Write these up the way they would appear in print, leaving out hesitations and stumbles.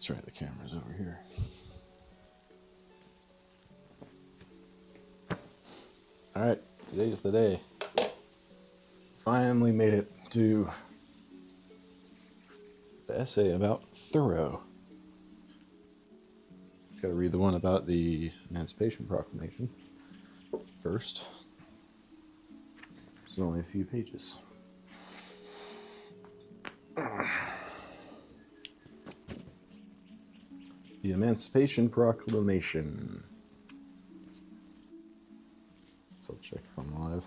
That's right, the camera's over here. Alright, today's the day. Finally made it to the essay about Thoreau. Just gotta read the one about the Emancipation Proclamation first. It's only a few pages. The Emancipation Proclamation. So I'll check if I'm live.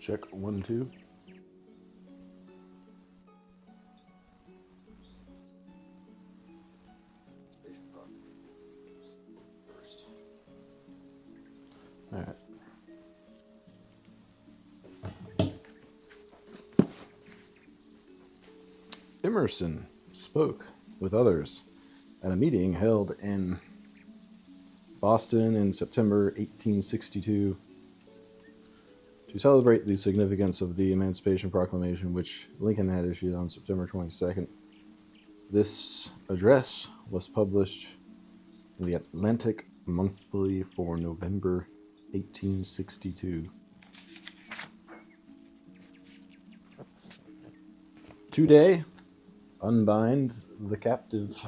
Check, 1, 2. All right. Emerson spoke with others at a meeting held in Boston in September 1862 to celebrate the significance of the Emancipation Proclamation, which Lincoln had issued on September 22nd. This address was published in the Atlantic Monthly for November 1862. Today, unbind the captive,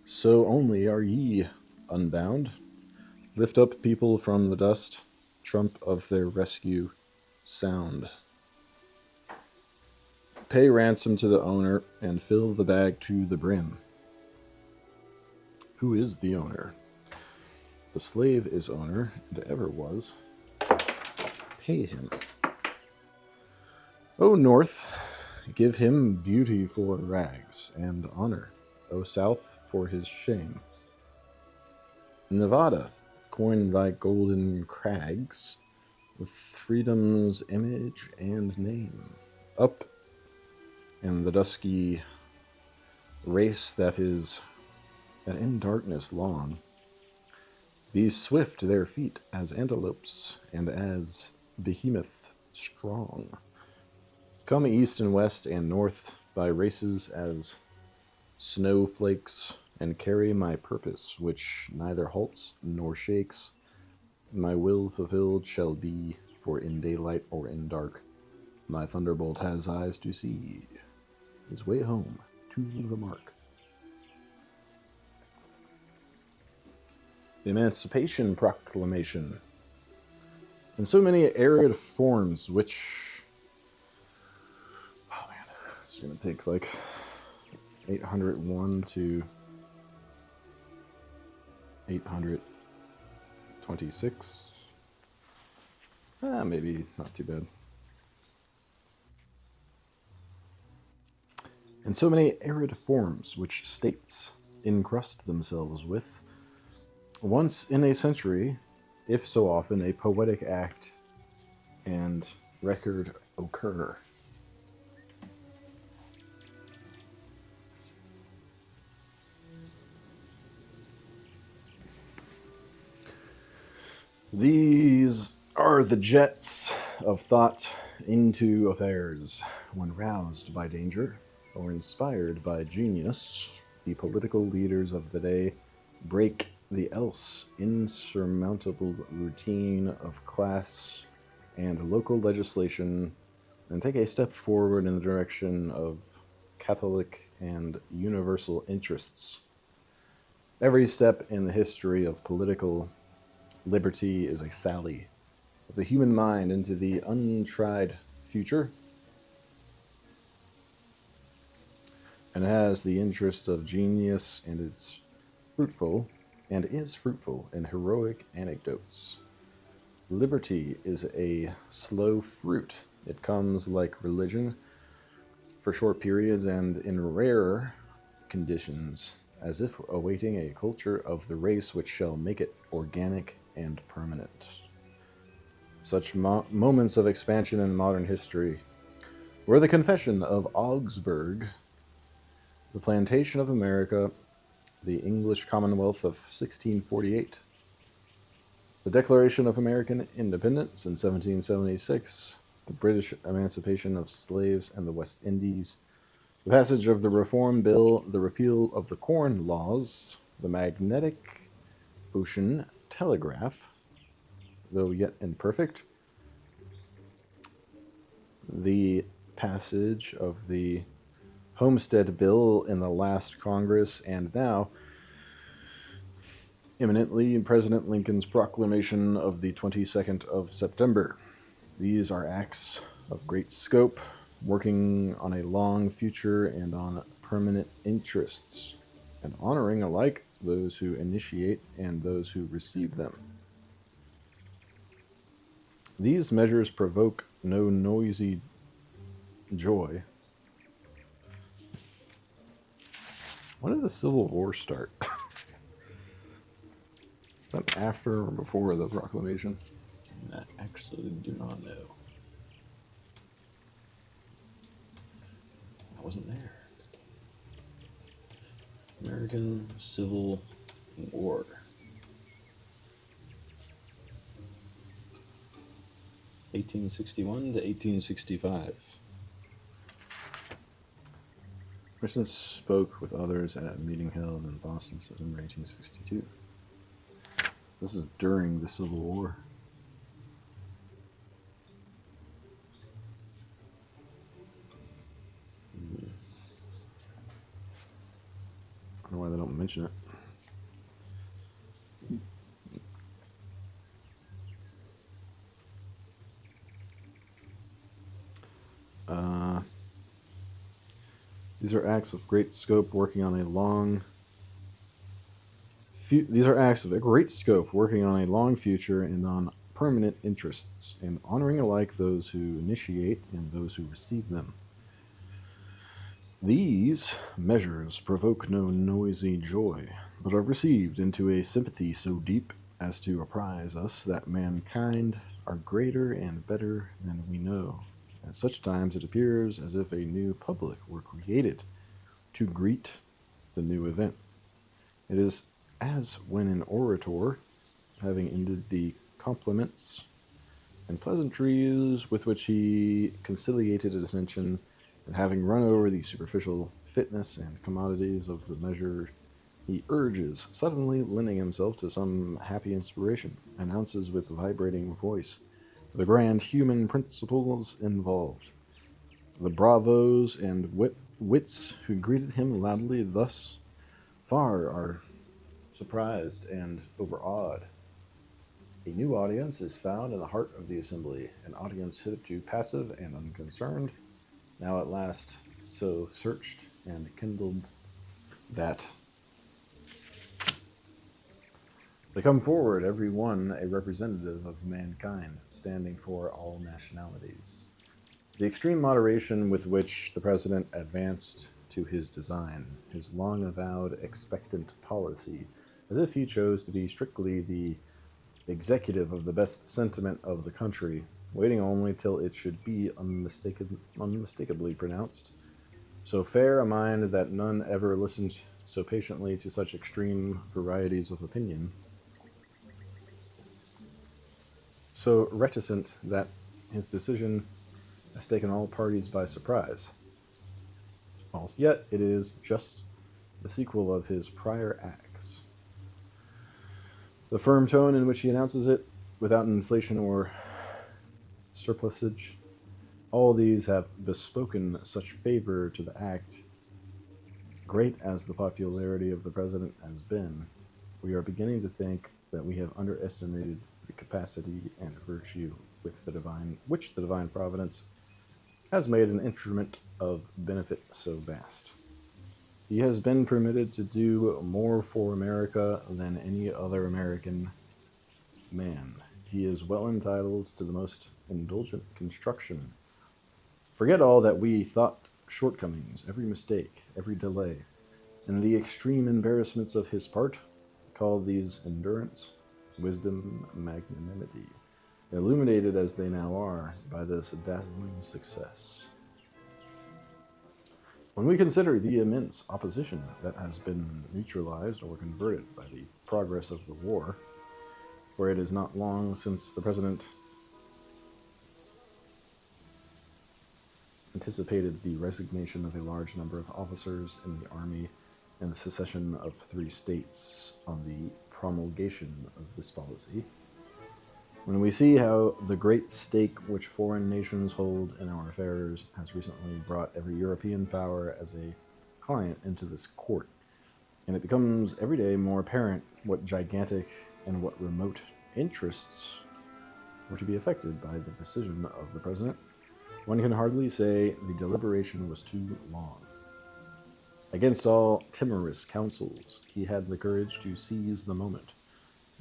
so only are ye unbound. Lift up people from the dust, trump of their rescue sound. Pay ransom to the owner and fill the bag to the brim. Who is the owner? The slave is owner, and ever was. Pay him. O North, give him beauty for rags, and honor, O South, for his shame. Nevada, coin thy golden crags with freedom's image and name. Up in the dusky race that in darkness long, be swift their feet as antelopes and as behemoth strong. Come east and west and north by races as snowflakes, and carry my purpose, which neither halts nor shakes. My will fulfilled shall be, for in daylight or in dark, my thunderbolt has eyes to see his way home to the mark. The Emancipation Proclamation. In so many arid forms, which, oh man, it's gonna take like 801 to 826. Maybe not too bad. In so many arid forms which states encrust themselves with, once in a century, if so often, a poetic act and record occur. These are the jets of thought into affairs. When roused by danger or inspired by genius, the political leaders of the day break the else insurmountable routine of class and local legislation and take a step forward in the direction of Catholic and universal interests. Every step in the history of political liberty is a sally of the human mind into the untried future, and has the interest of genius and is fruitful in heroic anecdotes. Liberty is a slow fruit. It comes like religion for short periods and in rare conditions, as if awaiting a culture of the race which shall make it organic and permanent. Such moments of expansion in modern history were the Confession of Augsburg, the Plantation of America, the English Commonwealth of 1648, the Declaration of American Independence in 1776, the British emancipation of slaves in the West Indies, the passage of the Reform Bill, the repeal of the Corn Laws, the magnetic ocean telegraph, though yet imperfect, the passage of the Homestead Bill in the last Congress, and now, imminently, President Lincoln's proclamation of the 22nd of September. These are acts of great scope, working on a long future and on permanent interests, and honoring alike those who initiate and those who receive them. These measures provoke no noisy joy. When did the Civil War start? Is that after or before the proclamation? I actually do not know. I wasn't there. American Civil War. (1861 to 1865). Emerson spoke with others at a meeting held in Boston, September 1862. This is during the Civil War. I don't know why they don't mention it. These are acts of great scope working on a long future and on permanent interests, and honoring alike those who initiate and those who receive them. These measures provoke no noisy joy, but are received into a sympathy so deep as to apprise us that mankind are greater and better than we know. At such times it appears as if a new public were created to greet the new event. It is as when an orator, having ended the compliments and pleasantries with which he conciliated attention, and having run over the superficial fitness and commodities of the measure he urges, suddenly lending himself to some happy inspiration, announces with vibrating voice the grand human principles involved. The bravos and wits who greeted him loudly thus far are surprised and overawed. A new audience is found in the heart of the assembly, an audience hitherto passive and unconcerned, now at last so searched and kindled that they come forward, every one a representative of mankind, standing for all nationalities. The extreme moderation with which the President advanced to his design, his long avowed expectant policy, as if he chose to be strictly the executive of the best sentiment of the country, waiting only till it should be unmistakably pronounced. So fair a mind that none ever listened so patiently to such extreme varieties of opinion, so reticent that his decision has taken all parties by surprise. Whilst yet it is just the sequel of his prior acts. The firm tone in which he announces it, without inflation or surplusage, all these have bespoken such favor to the act. Great as the popularity of the President has been, we are beginning to think that we have underestimated the capacity and virtue which the divine providence has made an instrument of benefit so vast. He has been permitted to do more for America than any other American man. He is well entitled to the most indulgent construction. Forget all that we thought shortcomings, every mistake, every delay, and the extreme embarrassments of his part. Call these endurance, wisdom, magnanimity. illuminated as they now are by this dazzling success. When we consider the immense opposition that has been neutralized or converted by the progress of the war, for it is not long since the President anticipated the resignation of a large number of officers in the army and the secession of 3 states on the promulgation of this policy, when we see how the great stake which foreign nations hold in our affairs has recently brought every European power as a client into this court, and it becomes every day more apparent what gigantic and what remote interests were to be affected by the decision of the President, one can hardly say the deliberation was too long. Against all timorous counsels, he had the courage to seize the moment,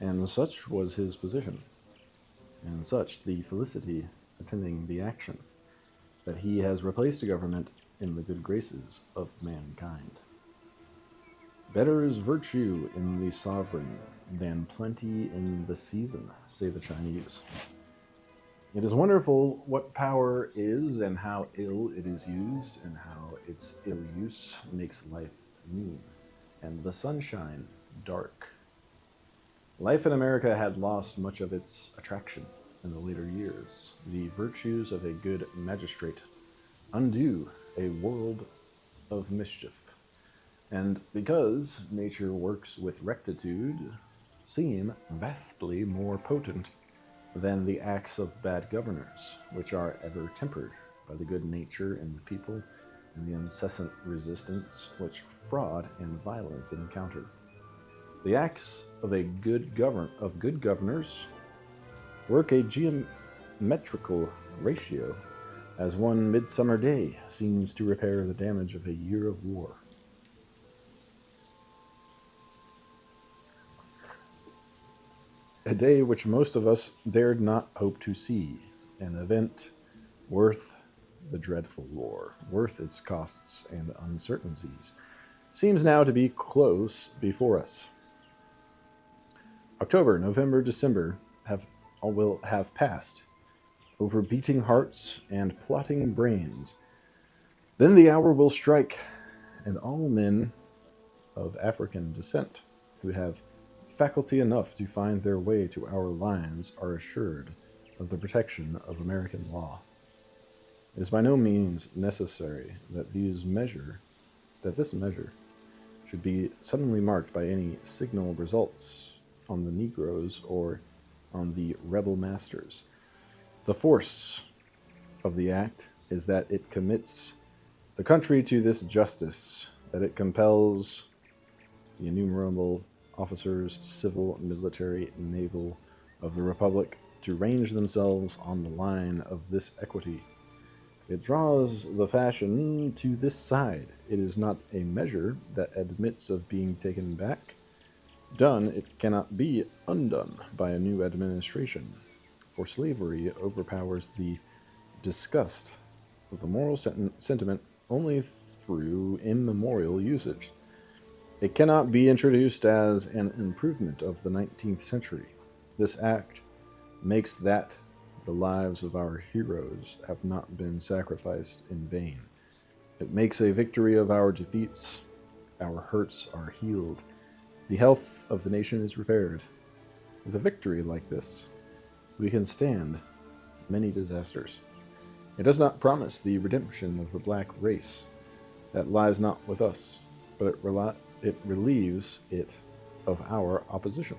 and such was his position, and such the felicity attending the action, that he has replaced a government in the good graces of mankind. Better is virtue in the sovereign than plenty in the season, say the Chinese. It is wonderful what power is and how ill it is used, and how its ill use makes life mean, and the sunshine dark. Life in America had lost much of its attraction in the later years. The virtues of a good magistrate undo a world of mischief, and because nature works with rectitude, seem vastly more potent than the acts of bad governors, which are ever tempered by the good nature in the people and the incessant resistance which fraud and violence encounter. The acts of good governors work a geometrical ratio, as one midsummer day seems to repair the damage of a year of war. A day which most of us dared not hope to see, an event worth the dreadful war, worth its costs and uncertainties, seems now to be close before us. October, November, December will have passed over beating hearts and plotting brains. Then the hour will strike, and all men of African descent who have faculty enough to find their way to our lines are assured of the protection of American law. It is by no means necessary that this measure should be suddenly marked by any signal results on the Negroes or on the rebel masters. The force of the act is that it commits the country to this justice, that it compels the innumerable officers, civil, military, naval, of the Republic to range themselves on the line of this equity. It draws the fashion to this side. It is not a measure that admits of being taken back. Done, it cannot be undone by a new administration, for slavery overpowers the disgust of the moral sentiment only through immemorial usage. It cannot be introduced as an improvement of the 19th century. This act makes that the lives of our heroes have not been sacrificed in vain. It makes a victory of our defeats. Our hurts are healed. The health of the nation is repaired. With a victory like this, we can stand many disasters. It does not promise the redemption of the black race. That lies not with us, but it relieves it of our opposition.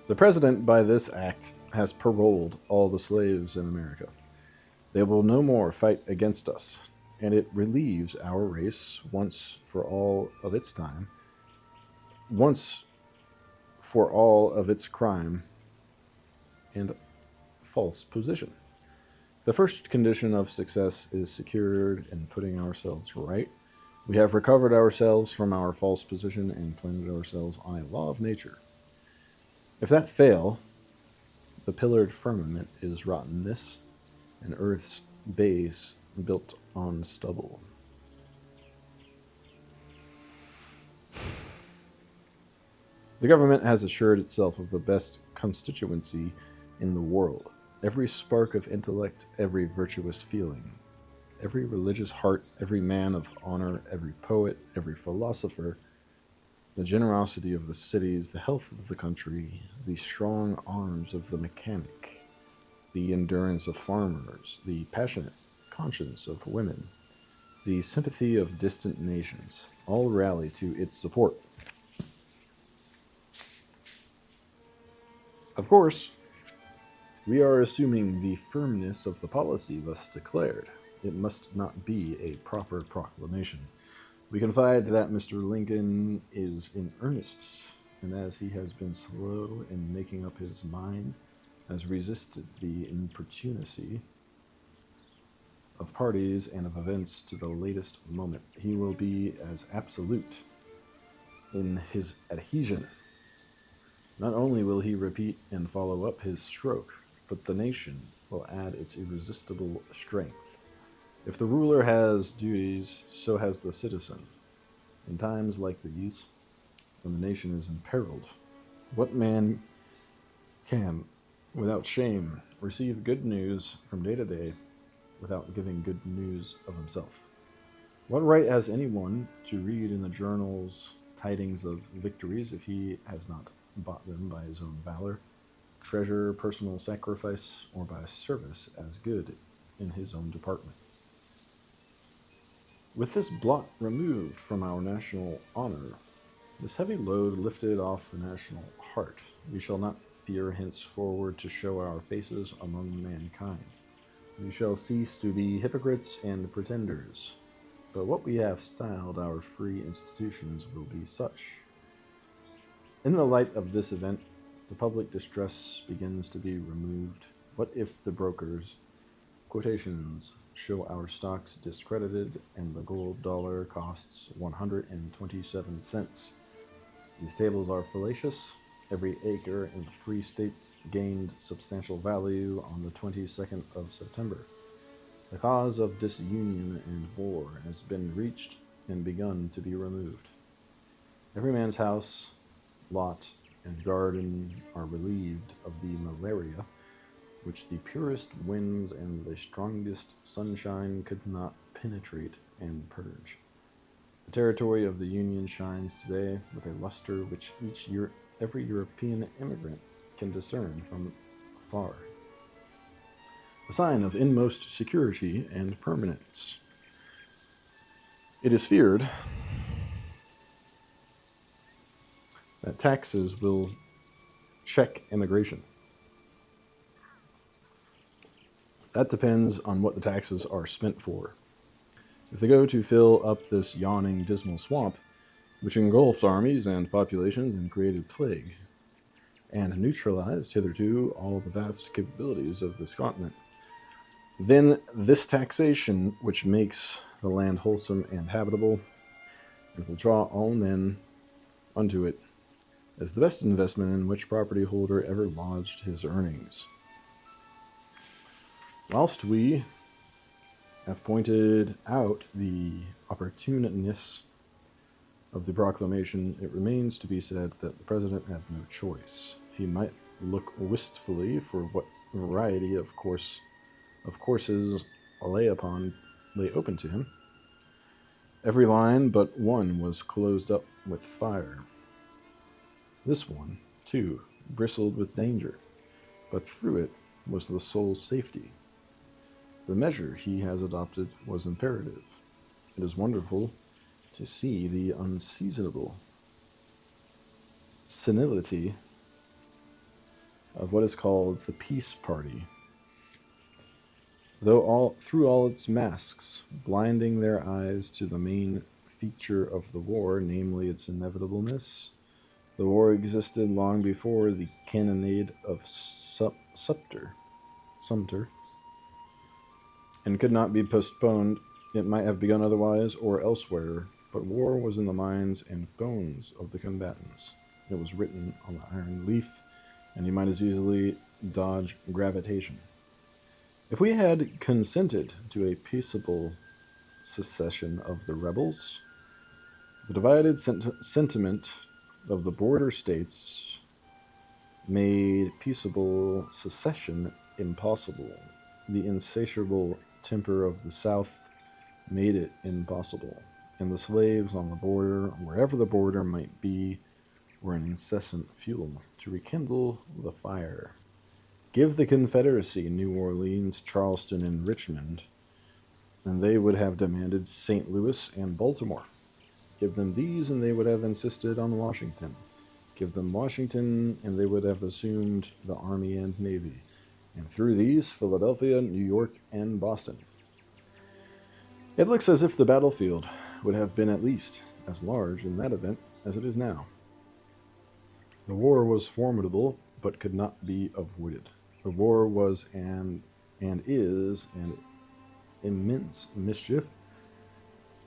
The President, by this act, has paroled all the slaves in America. They will no more fight against us, and it relieves our race once for all of its time, once for all of its crime and false position. The first condition of success is secured in putting ourselves right. We have recovered ourselves from our false position and planted ourselves on a law of nature. If that fail, the pillared firmament is rottenness, and earth's base built on stubble. The government has assured itself of the best constituency in the world, every spark of intellect, every virtuous feeling, every religious heart, every man of honor, every poet, every philosopher, the generosity of the cities, the health of the country, the strong arms of the mechanic, the endurance of farmers, the passionate conscience of women, the sympathy of distant nations, all rally to its support. Of course, we are assuming the firmness of the policy thus declared. It must not be a proper proclamation. We confide that Mr. Lincoln is in earnest, and as he has been slow in making up his mind, has resisted the importunacy of parties and of events to the latest moment. He will be as absolute in his adhesion. Not only will he repeat and follow up his stroke, but the nation will add its irresistible strength. If the ruler has duties, so has the citizen. In times like these, when the nation is imperiled, what man can, without shame, receive good news from day to day without giving good news of himself? What right has anyone to read in the journals tidings of victories if he has not bought them by his own valor, treasure, personal sacrifice, or by service as good in his own department? With this blot removed from our national honor, this heavy load lifted off the national heart, we shall not fear henceforward to show our faces among mankind. We shall cease to be hypocrites and pretenders, but what we have styled our free institutions will be such. In the light of this event, the public distress begins to be removed. What if the brokers' quotations show our stocks discredited and the gold dollar costs 127 cents? These tables are fallacious. Every acre in the Free States gained substantial value on the 22nd of September. The cause of disunion and war has been reached and begun to be removed. Every man's house, lot, and garden are relieved of the malaria which the purest winds and the strongest sunshine could not penetrate and purge. The territory of the Union shines today with a luster which every European immigrant can discern from afar. A sign of inmost security and permanence. It is feared that taxes will check immigration. That depends on what the taxes are spent for. If they go to fill up this yawning, dismal swamp, which engulfed armies and populations and created plague, and neutralized hitherto all the vast capabilities of this continent, then this taxation, which makes the land wholesome and habitable, and will draw all men unto it, is the best investment in which property holder ever lodged his earnings. Whilst we have pointed out the opportuneness of the proclamation, it remains to be said that the president had no choice. He might look wistfully for what variety of courses lay open to him. Every line but one was closed up with fire. This one, too, bristled with danger, but through it was the soul's safety. The measure he has adopted was imperative. It is wonderful to see the unseasonable senility of what is called the peace party. Through all its masks, blinding their eyes to the main feature of the war, namely its inevitableness, the war existed long before the cannonade of Sumter, and could not be postponed. It might have begun otherwise or elsewhere, but war was in the minds and bones of the combatants. It was written on the iron leaf, and you might as easily dodge gravitation. If we had consented to a peaceable secession of the rebels, the divided sentiment of the border states made peaceable secession impossible. The insatiable temper of the South made it impossible, and the slaves on the border, wherever the border might be, were an incessant fuel to rekindle the fire. Give the Confederacy New Orleans, Charleston, and Richmond, and they would have demanded St. Louis and Baltimore. Give them these, and they would have insisted on Washington. Give them Washington, and they would have assumed the Army and Navy. And through these, Philadelphia, New York, and Boston. It looks as if the battlefield would have been at least as large in that event as it is now. The war was formidable, but could not be avoided. The war was and is an immense mischief,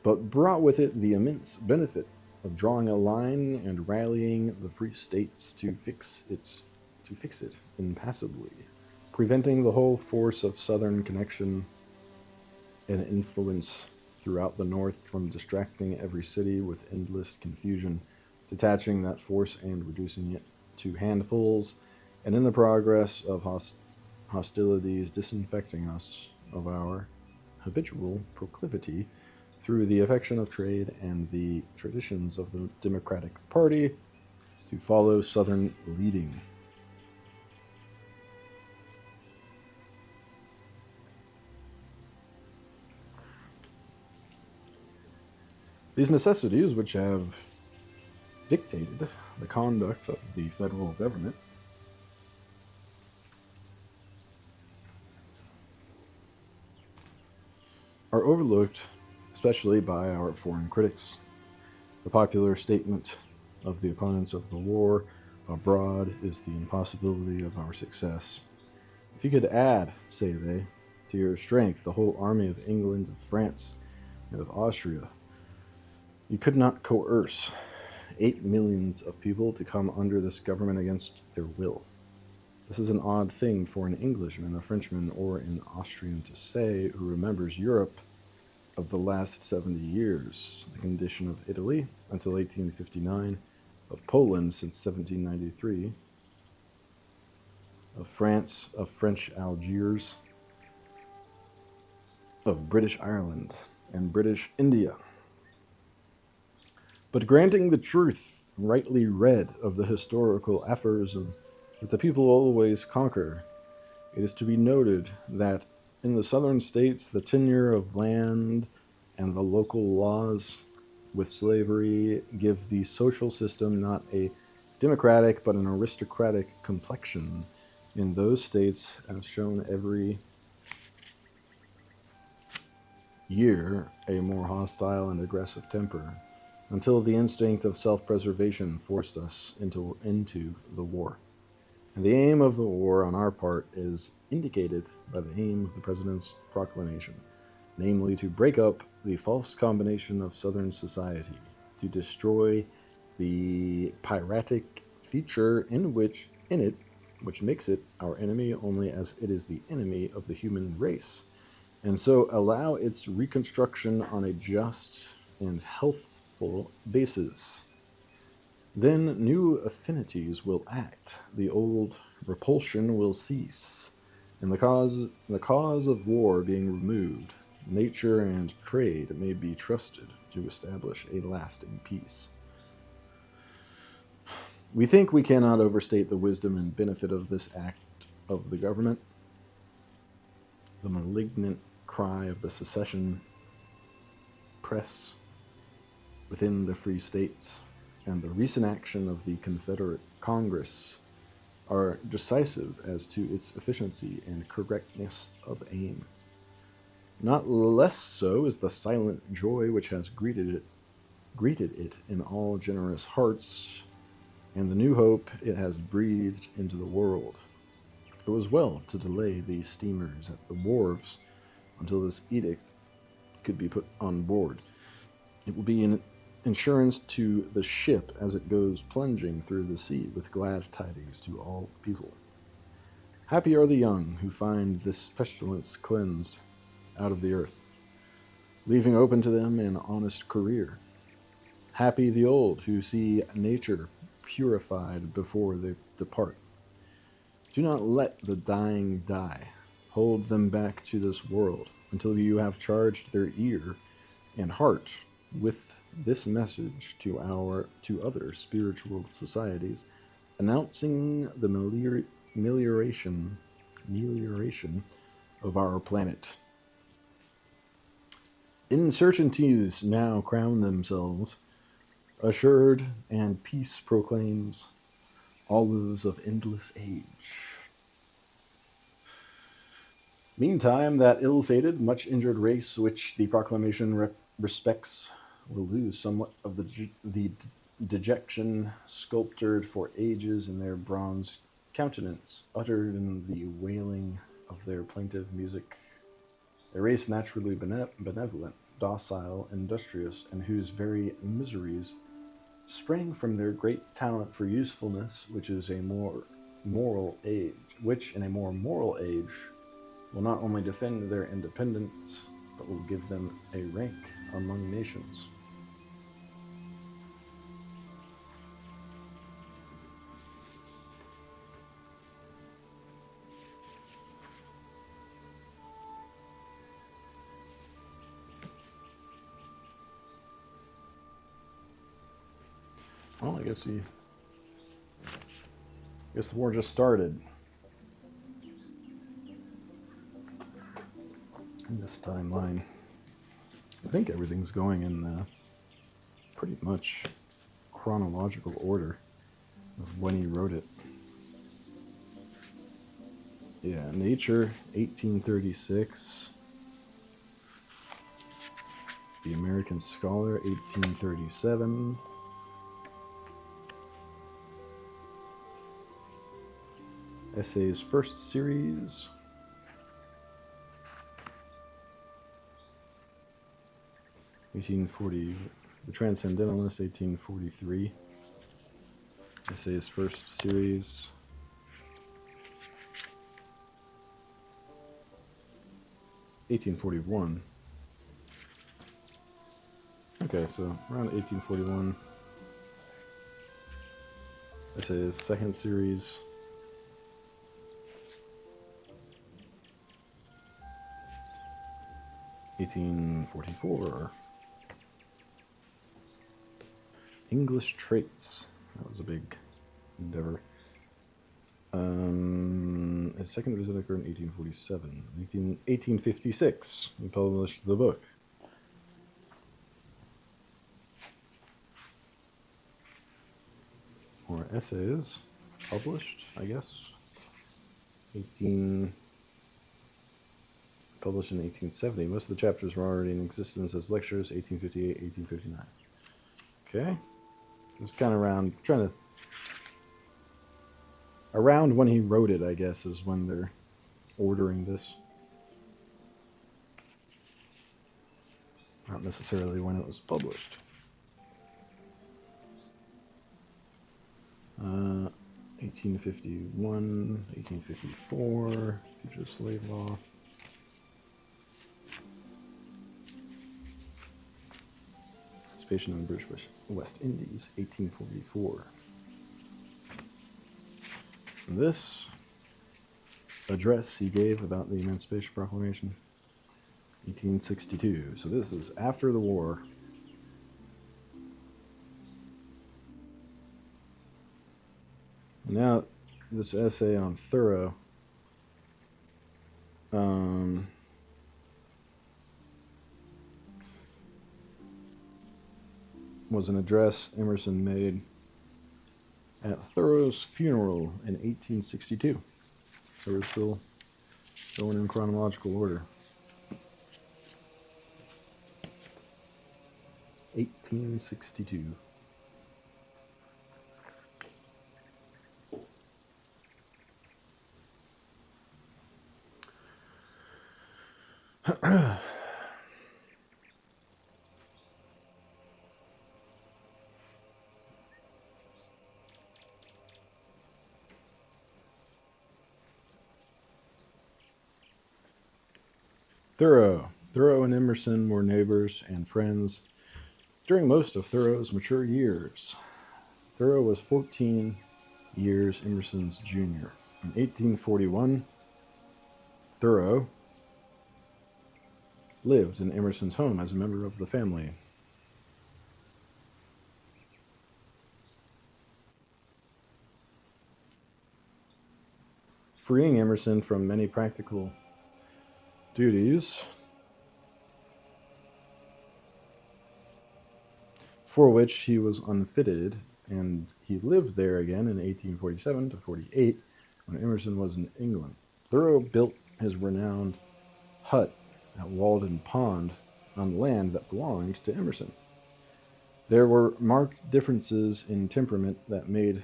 but brought with it the immense benefit of drawing a line and rallying the free states to fix it impassively, preventing the whole force of Southern connection and influence throughout the North from distracting every city with endless confusion, detaching that force and reducing it to handfuls, and in the progress of hostilities disinfecting us of our habitual proclivity through the affection of trade and the traditions of the Democratic Party to follow Southern leading. These necessities, which have dictated the conduct of the federal government, are overlooked, especially by our foreign critics. The popular statement of the opponents of the war abroad is the impossibility of our success. If you could add, say they, to your strength the whole army of England, of France, and of Austria, you could not coerce 8 millions of people to come under this government against their will. This is an odd thing for an Englishman, a Frenchman, or an Austrian to say who remembers Europe of the last 70 years, the condition of Italy until 1859, of Poland since 1793, of France, of French Algiers, of British Ireland, and British India. But granting the truth, rightly read, of the historical aphorism that the people always conquer, it is to be noted that in the southern states the tenure of land and the local laws with slavery give the social system not a democratic but an aristocratic complexion. In those states, as shown every year, a more hostile and aggressive temper, until the instinct of self-preservation forced us into the war. And the aim of the war on our part is indicated by the aim of the President's proclamation, namely to break up the false combination of Southern society, to destroy the piratic feature in it, which makes it our enemy only as it is the enemy of the human race, and so allow its reconstruction on a just and healthful basis. Then new affinities will act, the old repulsion will cease, and the cause of war being removed, nature and trade may be trusted to establish a lasting peace. We think we cannot overstate the wisdom and benefit of this act of the government. The malignant cry of the secession press within the free states and the recent action of the Confederate Congress are decisive as to its efficiency and correctness of aim. Not less so is the silent joy which has greeted it in all generous hearts, and the new hope it has breathed into the world. It was well to delay these steamers at the wharves until this edict could be put on board. It will be an insurance to the ship as it goes plunging through the sea with glad tidings to all people. Happy are the young who find this pestilence cleansed out of the earth, leaving open to them an honest career. Happy the old who see nature purified before they depart, Do not let the dying die. Hold them back to this world until you have charged their ear and heart with this message to other spiritual societies, announcing the amelioration of our planet. Uncertainties now crown themselves, assured, and peace proclaims olives of endless age. Meantime, that ill-fated, much-injured race which the proclamation respects will lose somewhat of the dejection sculptured for ages in their bronze countenance, uttered in the wailing of their plaintive music. A race naturally benevolent, docile, industrious, and whose very miseries sprang from their great talent for usefulness, which is a more moral age, which in a more moral age will not only defend their independence, but will give them a rank among nations. Well, I guess the war just started. In this timeline, I think everything's going in pretty much chronological order of when he wrote it. Yeah, Nature, 1836. The American Scholar, 1837. Essays First Series, 1840. The Transcendentalist, 1843. Essays First Series, 1841. Okay, so around 1841. Essays Second Series, 1844. English Traits. That was a big endeavor. His second visit occurred in 1847. 1856, he published the book. More essays published, I guess. Published in 1870. Most of the chapters were already in existence as lectures, 1858, 1859. Okay. It's kind of around when he wrote it, I guess, is when they're ordering this. Not necessarily when it was published. 1851, 1854, Fugitive Slave Law. Emancipation in the British West Indies, 1844. And this address he gave about the Emancipation Proclamation, 1862. So this is after the war. Now, this essay on Thoreau. Was an address Emerson made at Thoreau's funeral in 1862. So we're still going in chronological order. 1862. Thoreau and Emerson were neighbors and friends during most of Thoreau's mature years. Thoreau was 14 years Emerson's junior. In 1841, Thoreau lived in Emerson's home as a member of the family. Freeing Emerson from many practical duties for which he was unfitted, and he lived there again in 1847 to 48 when Emerson was in England. Thoreau built his renowned hut at Walden Pond on land that belonged to Emerson. There were marked differences in temperament that made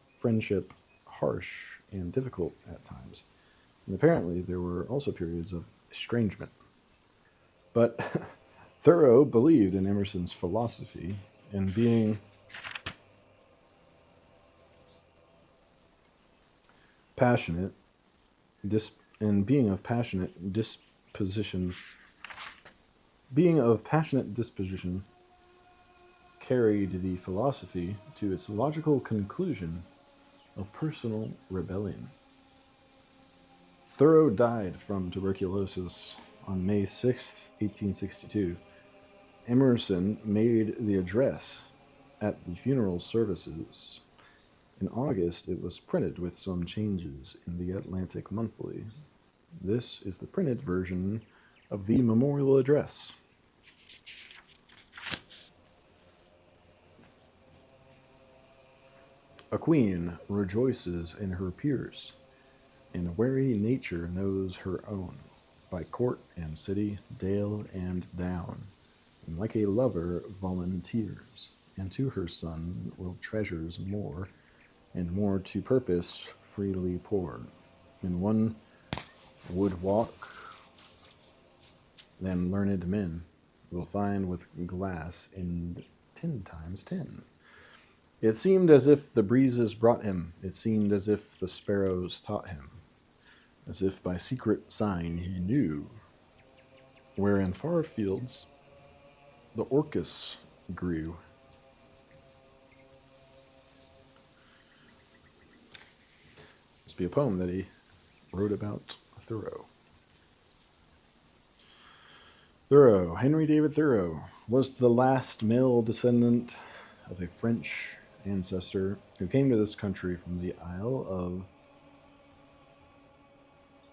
friendship harsh and difficult at times. And apparently, there were also periods of estrangement. But Thoreau believed in Emerson's philosophy, and being passionate, being of passionate disposition, carried the philosophy to its logical conclusion of personal rebellion. Thoreau died from tuberculosis on May 6, 1862. Emerson made the address at the funeral services. In August, it was printed with some changes in the Atlantic Monthly. This is the printed version of the memorial address. A queen rejoices in her peers, and wary nature knows her own, by court and city, dale and down, and like a lover volunteers, and to her son will treasures more, and more to purpose freely pour. And one would walk than learned men will find with glass in 10 times 10. It seemed as if the breezes brought him, it seemed as if the sparrows taught him, as if by secret sign he knew, where in far fields the orchis grew. This be a poem that he wrote about Thoreau. Thoreau, Henry David Thoreau, was the last male descendant of a French ancestor who came to this country from the Isle of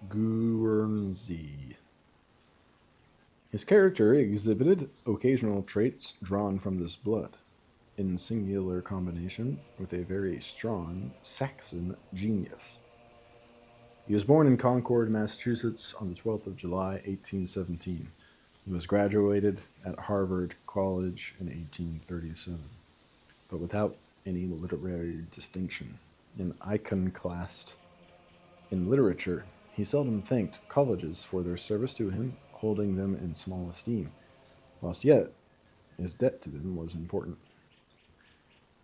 Guernsey. His character exhibited occasional traits drawn from this blood, in singular combination with a very strong Saxon genius. He was born in Concord, Massachusetts on the 12th of July, 1817. He was graduated at Harvard College in 1837, but without any literary distinction. An iconoclast in literature, he seldom thanked colleges for their service to him, holding them in small esteem, whilst yet his debt to them was important.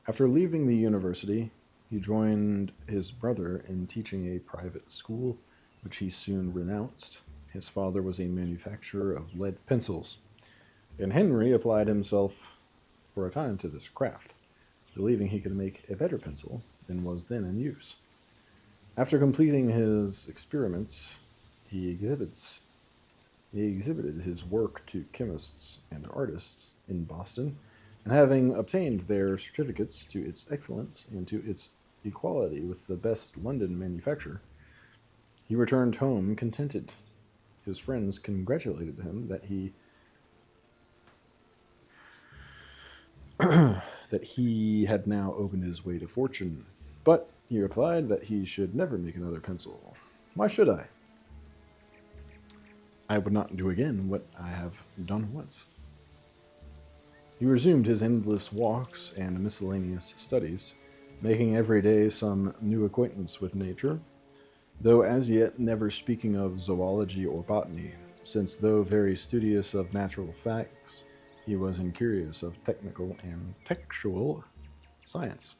After leaving the university, he joined his brother in teaching a private school, which he soon renounced. His father was a manufacturer of lead pencils, and Henry applied himself for a time to this craft, believing he could make a better pencil than was then in use. After completing his experiments, he exhibited his work to chemists and artists in Boston, and having obtained their certificates to its excellence and to its equality with the best London manufacturer, he returned home contented. His friends congratulated him that he had now opened his way to fortune, but he replied that he should never make another pencil. Why should I? I would not do again what I have done once. He resumed his endless walks and miscellaneous studies, making every day some new acquaintance with nature, though as yet never speaking of zoology or botany, since though very studious of natural facts, he was incurious of technical and textual science.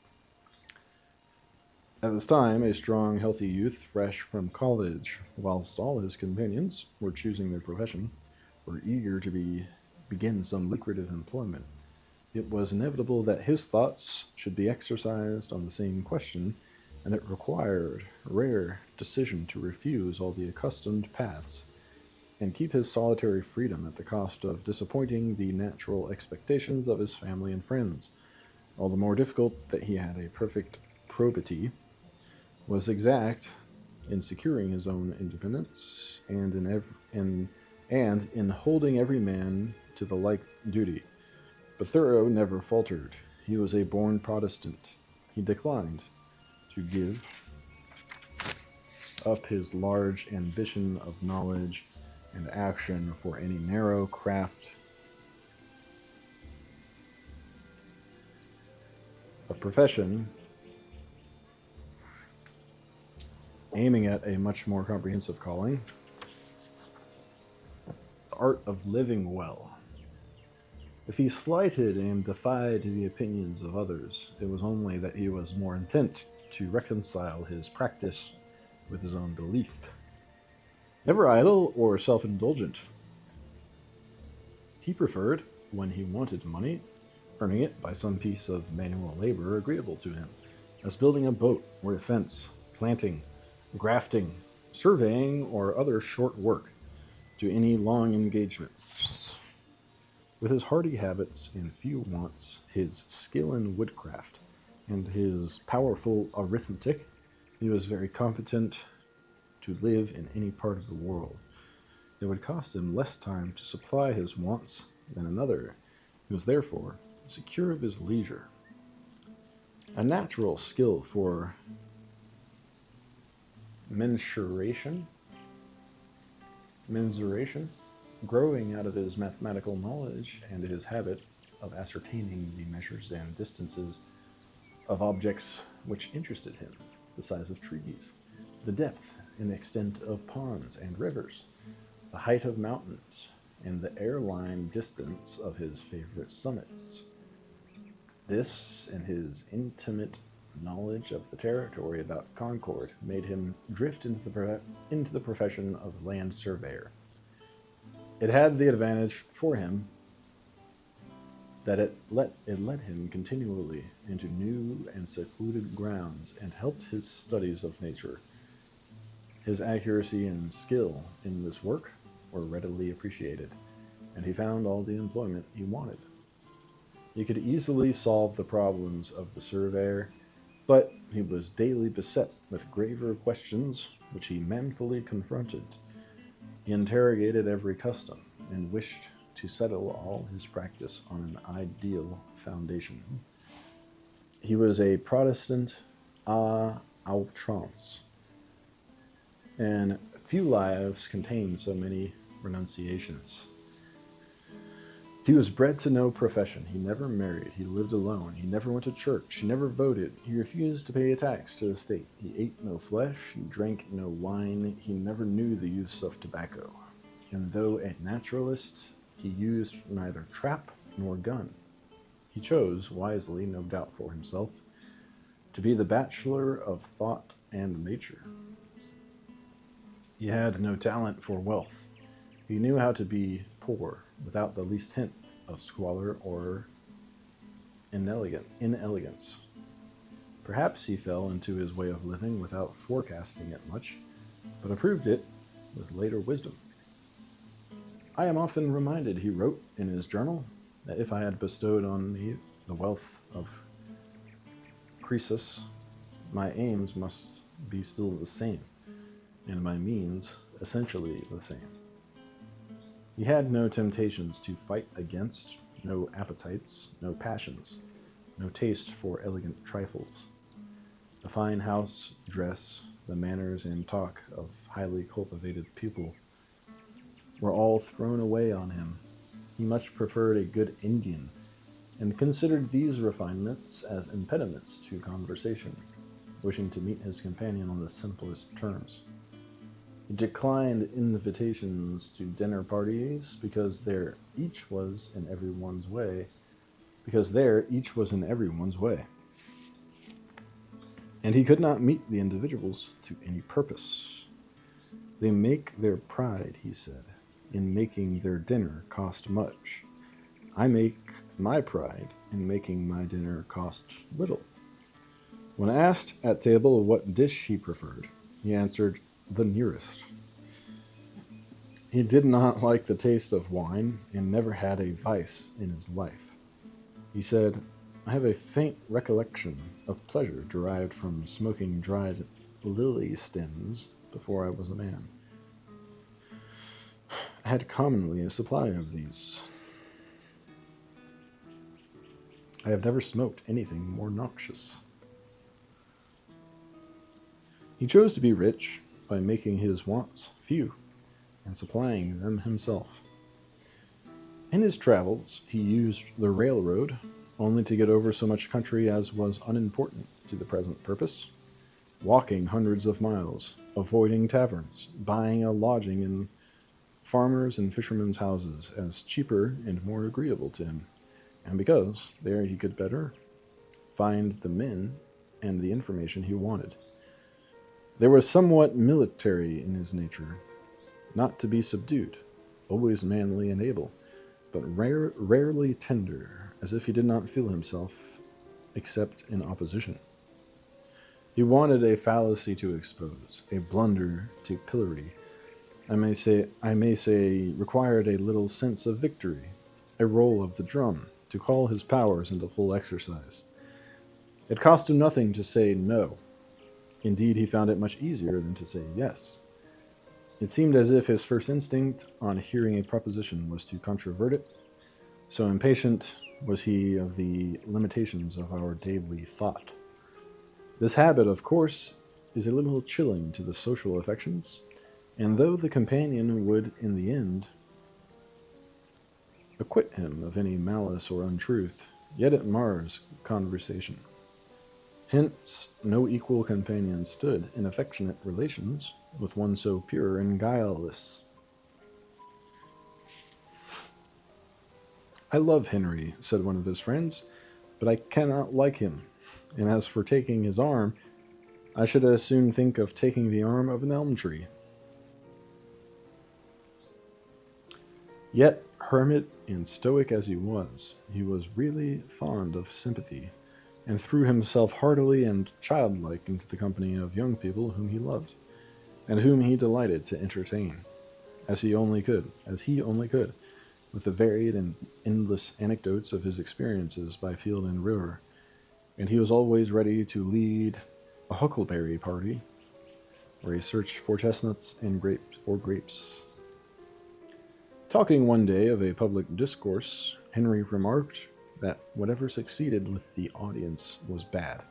At this time, a strong, healthy youth, fresh from college, whilst all his companions were choosing their profession, were eager to begin some lucrative employment, it was inevitable that his thoughts should be exercised on the same question, and it required rare decision to refuse all the accustomed paths and keep his solitary freedom at the cost of disappointing the natural expectations of his family and friends. All the more difficult that he had a perfect probity, was exact in securing his own independence and in holding every man to the like duty. But Thoreau never faltered. He was a born Protestant. He declined to give up his large ambition of knowledge and action for any narrow craft of profession, aiming at a much more comprehensive calling, the art of living well. If he slighted and defied the opinions of others, it was only that he was more intent to reconcile his practice with his own belief. Never idle or self-indulgent, he preferred, when he wanted money, earning it by some piece of manual labor agreeable to him, as building a boat or a fence, planting, grafting, surveying, or other short work, to any long engagement. With his hardy habits and few wants, his skill in woodcraft, and his powerful arithmetic, he was very competent to live in any part of the world. It would cost him less time to supply his wants than another. He was therefore secure of his leisure. A natural skill for mensuration, growing out of his mathematical knowledge and his habit of ascertaining the measures and distances of objects which interested him, the size of trees, the depth and extent of ponds and rivers, the height of mountains, and the airline distance of his favorite summits. This and his intimate knowledge of the territory about Concord made him drift into the profession of land surveyor. It had the advantage for him that it led him continually into new and secluded grounds and helped his studies of nature. His accuracy and skill in this work were readily appreciated, and he found all the employment he wanted. He could easily solve the problems of the surveyor, but he was daily beset with graver questions which he manfully confronted. He interrogated every custom and wished to settle all his practice on an ideal foundation. He was a Protestant à outrance, and few lives contain so many renunciations. He was bred to no profession. He never married. He lived alone. He never went to church. He never voted. He refused to pay a tax to the state. He ate no flesh. He drank no wine. He never knew the use of tobacco. And though a naturalist, he used neither trap nor gun. He chose, wisely, no doubt for himself, to be the bachelor of thought and nature. He had no talent for wealth. He knew how to be poor without the least hint of squalor or inelegance. Perhaps he fell into his way of living without forecasting it much, but approved it with later wisdom. I am often reminded, he wrote in his journal, that if I had bestowed on me the wealth of Croesus, my aims must be still the same, and my means essentially the same. He had no temptations to fight against, no appetites, no passions, no taste for elegant trifles. The fine house, dress, the manners and talk of highly cultivated people were all thrown away on him. He much preferred a good Indian, and considered these refinements as impediments to conversation, wishing to meet his companion on the simplest terms. He declined invitations to dinner parties because there each was in everyone's way. And he could not meet the individuals to any purpose. They make their pride, he said, in making their dinner cost much. I make my pride in making my dinner cost little. When asked at table what dish he preferred, He answered, "The nearest." He did not like the taste of wine and never had a vice in his life. He said, "I have a faint recollection of pleasure derived from smoking dried lily stems before I was a man. I had commonly a supply of these. I have never smoked anything more noxious." He chose to be rich by making his wants few and supplying them himself. In his travels, he used the railroad only to get over so much country as was unimportant to the present purpose, walking hundreds of miles, avoiding taverns, buying a lodging in farmers' and fishermen's houses as cheaper and more agreeable to him, and because there he could better find the men and the information he wanted. There was somewhat military in his nature, not to be subdued, always manly and able, but rarely tender, as if he did not feel himself except in opposition. He wanted a fallacy to expose, a blunder to pillory. I may say, required a little sense of victory, a roll of the drum, to call his powers into full exercise. It cost him nothing to say no. Indeed, he found it much easier than to say yes. It seemed as if his first instinct on hearing a proposition was to controvert it, so impatient was he of the limitations of our daily thought. This habit, of course, is a little chilling to the social affections, and though the companion would in the end acquit him of any malice or untruth, yet it mars conversation. Hence, no equal companion stood in affectionate relations with one so pure and guileless. "I love Henry," said one of his friends, "but I cannot like him. And as for taking his arm, I should as soon think of taking the arm of an elm tree." Yet, hermit and stoic as he was really fond of sympathy, and threw himself heartily and childlike into the company of young people whom he loved, and whom he delighted to entertain, as he only could, with the varied and endless anecdotes of his experiences by field and river, and he was always ready to lead a huckleberry party where he searched for chestnuts and grapes. Talking one day of a public discourse, Henry remarked that whatever succeeded with the audience was bad.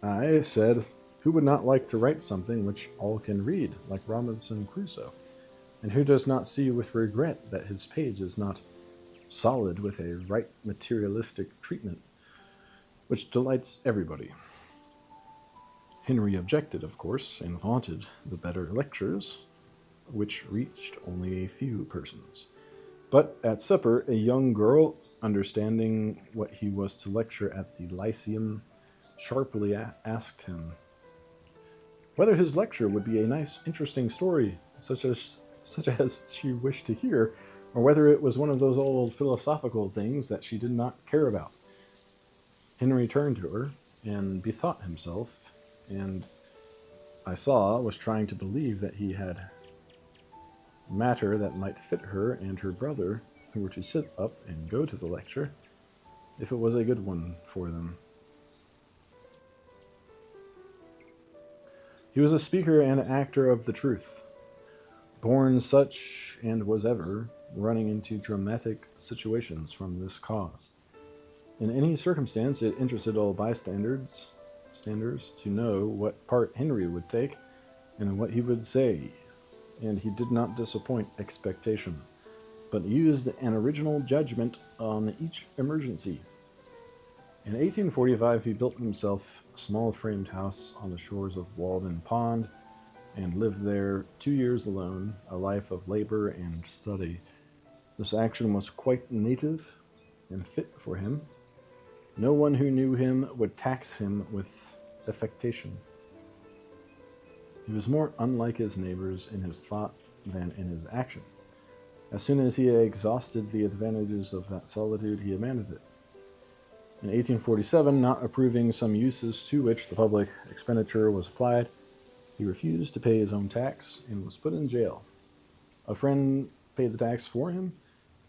I said, "Who would not like to write something which all can read, like Robinson Crusoe? And who does not see with regret that his page is not solid with a right materialistic treatment which delights everybody?" Henry objected, of course, and vaunted the better lectures, which reached only a few persons. But at supper, a young girl, understanding what he was to lecture at the Lyceum, sharply asked him whether his lecture would be a nice, interesting story, such as she wished to hear, or whether it was one of those old philosophical things that she did not care about. Henry turned to her and bethought himself, and I saw was trying to believe that he had matter that might fit her and her brother, who were to sit up and go to the lecture, if it was a good one for them. He was a speaker and actor of the truth, born such, and was ever running into dramatic situations from this cause. In any circumstance, it interested all bystanders to know what part Henry would take and what he would say, and he did not disappoint expectation, but used an original judgment on each emergency. In 1845, he built himself a small framed house on the shores of Walden Pond and lived there 2 years alone, a life of labor and study. This action was quite native and fit for him. No one who knew him would tax him with affectation. He was more unlike his neighbors in his thought than in his action. As soon as he had exhausted the advantages of that solitude, he abandoned it. In 1847, not approving some uses to which the public expenditure was applied, he refused to pay his own tax and was put in jail. A friend paid the tax for him,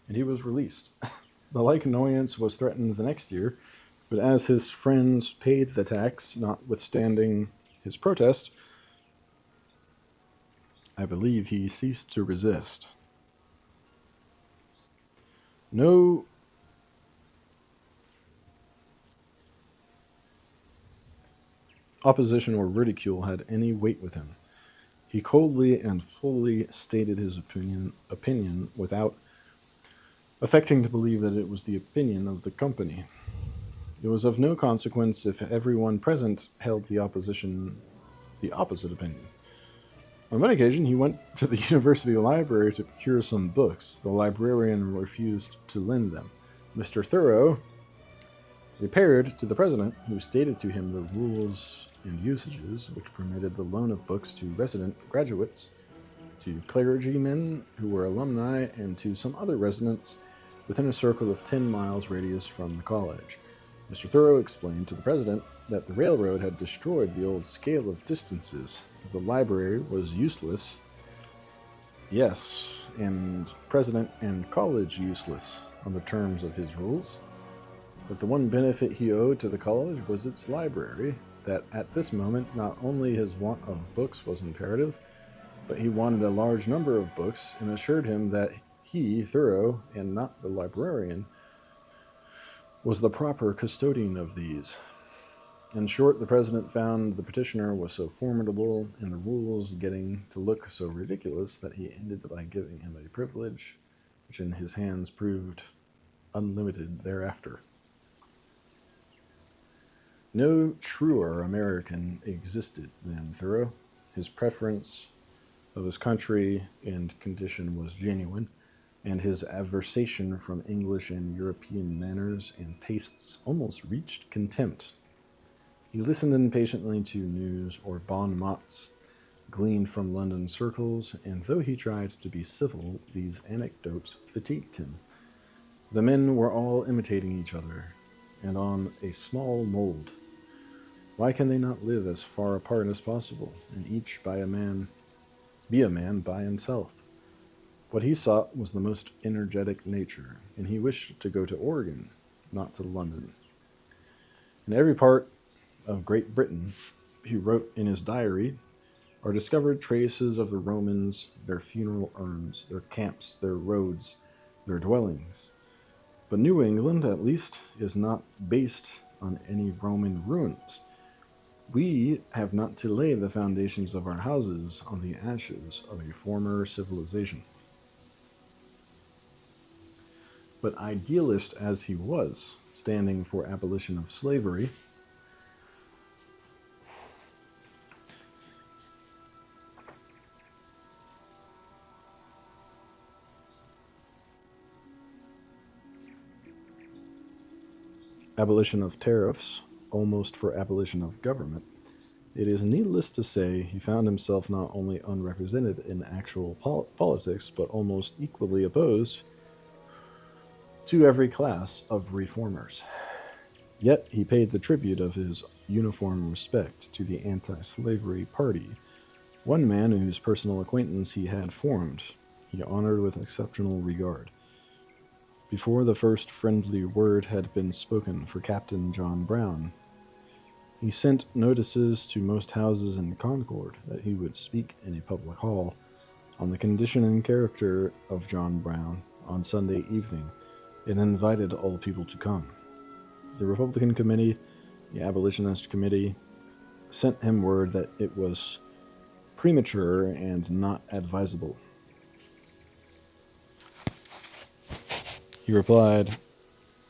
and he was released. The like annoyance was threatened the next year, but as his friends paid the tax, notwithstanding his protest, I believe he ceased to resist. No opposition or ridicule had any weight with him. He coldly and fully stated his opinion without affecting to believe that it was the opinion of the company. It was of no consequence if everyone present held the opposite opinion. On one occasion, he went to the university library to procure some books. The librarian refused to lend them. Mr. Thoreau repaired to the president, who stated to him the rules and usages which permitted the loan of books to resident graduates, to clergymen who were alumni, and to some other residents within a circle of 10 miles radius from the college. Mr. Thoreau explained to the president that the railroad had destroyed the old scale of distances. The library was useless. Yes, and president and college useless on the terms of his rules. But the one benefit he owed to the college was its library, that at this moment not only his want of books was imperative, but he wanted a large number of books, and assured him that he, Thoreau, and not the librarian, was the proper custodian of these. In short, the president found the petitioner was so formidable, and the rules getting to look so ridiculous, that he ended by giving him a privilege which in his hands proved unlimited thereafter. No truer American existed than Thoreau. His preference of his country and condition was genuine, and his aversion from English and European manners and tastes almost reached contempt. He listened impatiently to news or bon mots gleaned from London circles, and though he tried to be civil, these anecdotes fatigued him. The men were all imitating each other, and on a small mold. Why can they not live as far apart as possible, and each be a man by himself? What he sought was the most energetic nature, and he wished to go to Oregon, not to London. In every part of Great Britain, he wrote in his diary, are discovered traces of the Romans, their funeral urns, their camps, their roads, their dwellings. But New England, at least, is not based on any Roman ruins. We have not to lay the foundations of our houses on the ashes of a former civilization. But idealist as he was, standing for abolition of slavery, abolition of tariffs, almost for abolition of government, it is needless to say he found himself not only unrepresented in actual politics, but almost equally opposed to every class of reformers. Yet he paid the tribute of his uniform respect to the anti-slavery party, one man whose personal acquaintance he had formed, he honored with exceptional regard. Before the first friendly word had been spoken for Captain John Brown, he sent notices to most houses in Concord that he would speak in a public hall on the condition and character of John Brown on Sunday evening, and invited all people to come. The Republican Committee, the Abolitionist Committee, sent him word that it was premature and not advisable. He replied,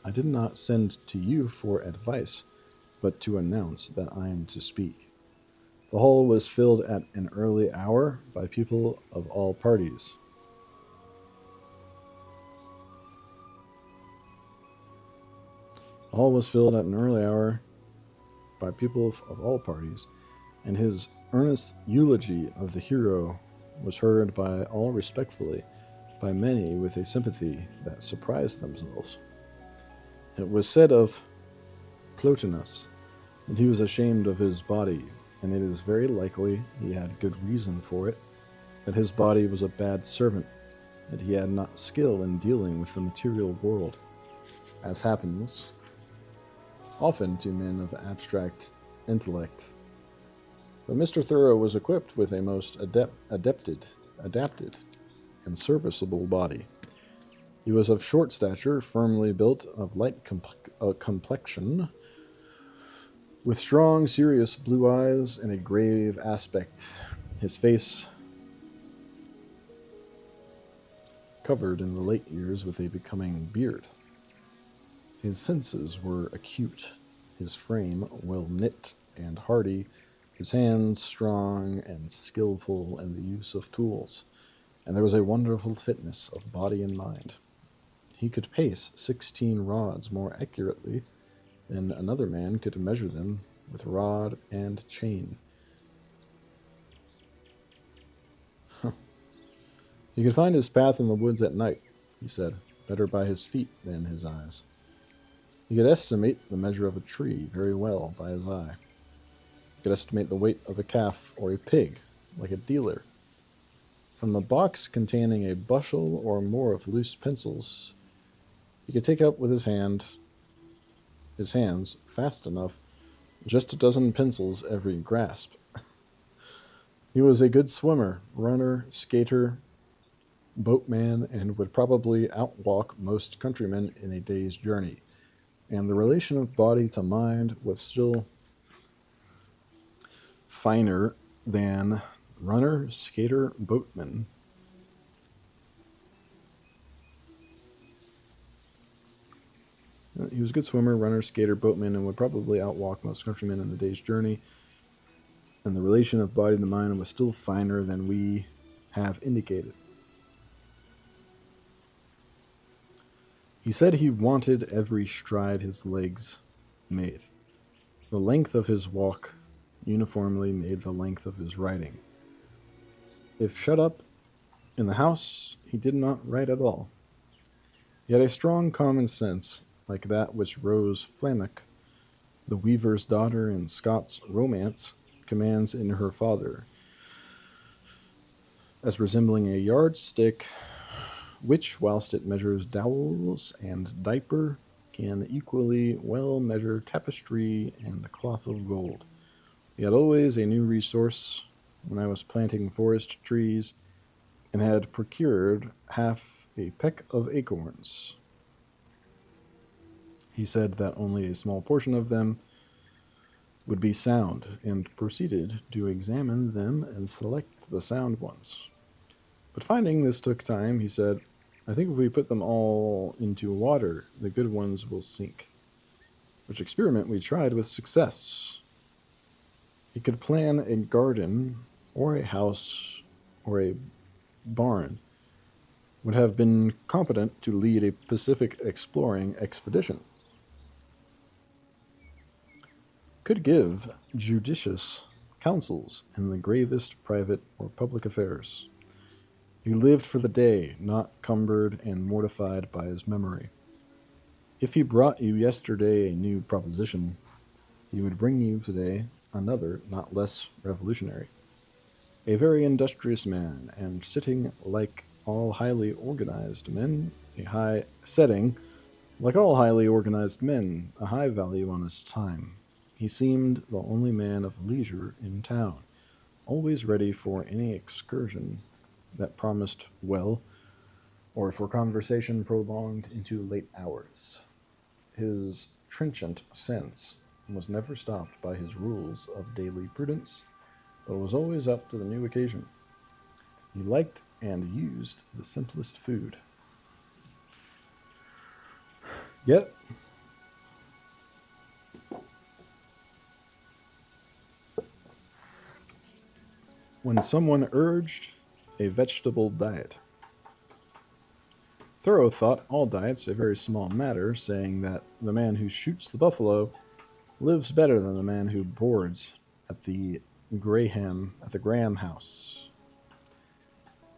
I did not send to you for advice, but to announce that I am to speak. The hall was filled at an early hour by people of all parties. The hall was filled at an early hour by people of all parties, and his earnest eulogy of the hero was heard by all respectfully, by many with a sympathy that surprised themselves. It was said of Plotinus that he was ashamed of his body, and it is very likely he had good reason for it, that his body was a bad servant, that he had not skill in dealing with the material world, as happens often to men of abstract intellect. But Mr. Thoreau was equipped with a most adapted, and serviceable body. He was of short stature, firmly built, of light complexion, with strong, serious blue eyes and a grave aspect. His face covered in the late years with a becoming beard. His senses were acute, his frame well knit and hardy, his hands strong and skillful in the use of tools, and there was a wonderful fitness of body and mind. He could pace 16 rods more accurately than another man could measure them with rod and chain. He could find his path in the woods at night, he said, better by his feet than his eyes. He could estimate the measure of a tree very well by his eye. He could estimate the weight of a calf or a pig, like a dealer. From a box containing a bushel or more of loose pencils, he could take up with his hands fast enough just a dozen pencils every grasp. He was a good swimmer, runner, skater, boatman, and would probably outwalk most countrymen in a day's journey. And the relation of body to mind was still finer than runner, skater, boatman. He was a good swimmer, runner, skater, boatman, and would probably outwalk most countrymen in a day's journey. And the relation of body to mind was still finer than we have indicated. He said he wanted every stride his legs made. The length of his walk uniformly made the length of his writing. If shut up in the house, he did not write at all. He had a strong common sense, like that which Rose Flammock, the weaver's daughter in Scott's romance, commands in her father, as resembling a yardstick which, whilst it measures dowels and diaper, can equally well measure tapestry and cloth of gold. He had always a new resource when I was planting forest trees, and had procured half a peck of acorns. He said that only a small portion of them would be sound, and proceeded to examine them and select the sound ones. But finding this took time, he said, I think if we put them all into water, the good ones will sink. Which experiment we tried with success. He could plan a garden, or a house, or a barn, would have been competent to lead a Pacific exploring expedition. Could give judicious counsels in the gravest private or public affairs. He lived for the day, not cumbered and mortified by his memory. If he brought you yesterday a new proposition, he would bring you today another not less revolutionary. A very industrious man, and setting like all highly organized men, a high value on his time. He seemed the only man of leisure in town, always ready for any excursion that promised well, or for conversation prolonged into late hours. His trenchant sense was never stopped by his rules of daily prudence, but was always up to the new occasion. He liked and used the simplest food. Yet, when someone urged a vegetable diet, Thoreau thought all diets a very small matter, saying that the man who shoots the buffalo lives better than the man who boards at the Graham House.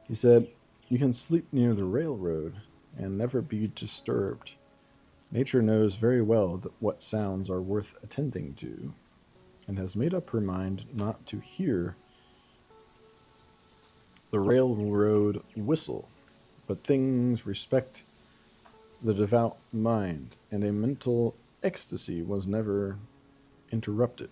He said, You can sleep near the railroad and never be disturbed. Nature knows very well what sounds are worth attending to, and has made up her mind not to hear the railroad whistle, but things respect the devout mind, and a mental ecstasy was never interrupted.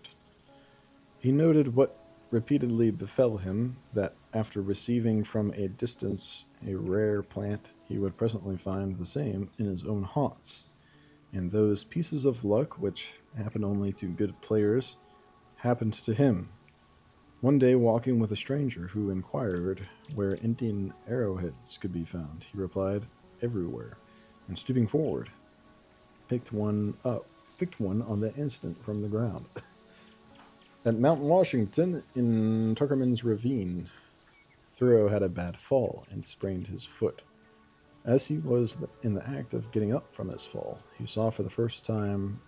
He noted what repeatedly befell him, that after receiving from a distance a rare plant, he would presently find the same in his own haunts, and those pieces of luck which happen only to good players happened to him. One day, walking with a stranger who inquired where Indian arrowheads could be found, he replied, "Everywhere," and stooping forward, picked one up, picked one on the instant from the ground. At Mount Washington, in Tuckerman's Ravine, Thoreau had a bad fall and sprained his foot. As he was in the act of getting up from his fall, he saw for the first time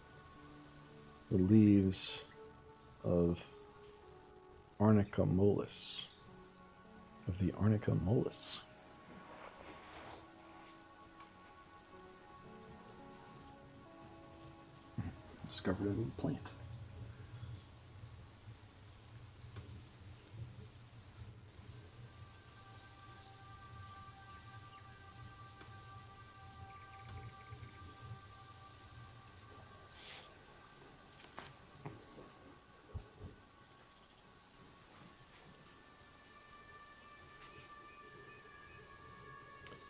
the leaves of Arnica mollis, of the Arnica mollis. Discovered a new plant.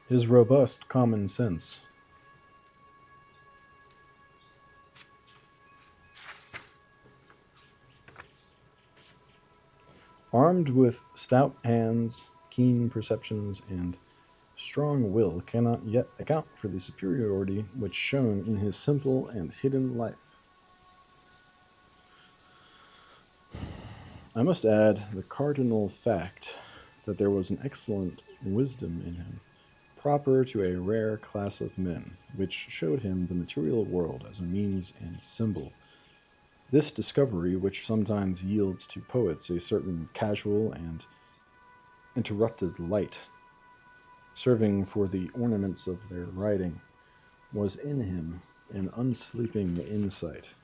His robust common sense. Armed with stout hands, keen perceptions, and strong will, cannot yet account for the superiority which shone in his simple and hidden life. I must add the cardinal fact that there was an excellent wisdom in him, proper to a rare class of men, which showed him the material world as a means and symbol. This discovery, which sometimes yields to poets a certain casual and interrupted light, serving for the ornaments of their writing, was in him an unsleeping insight,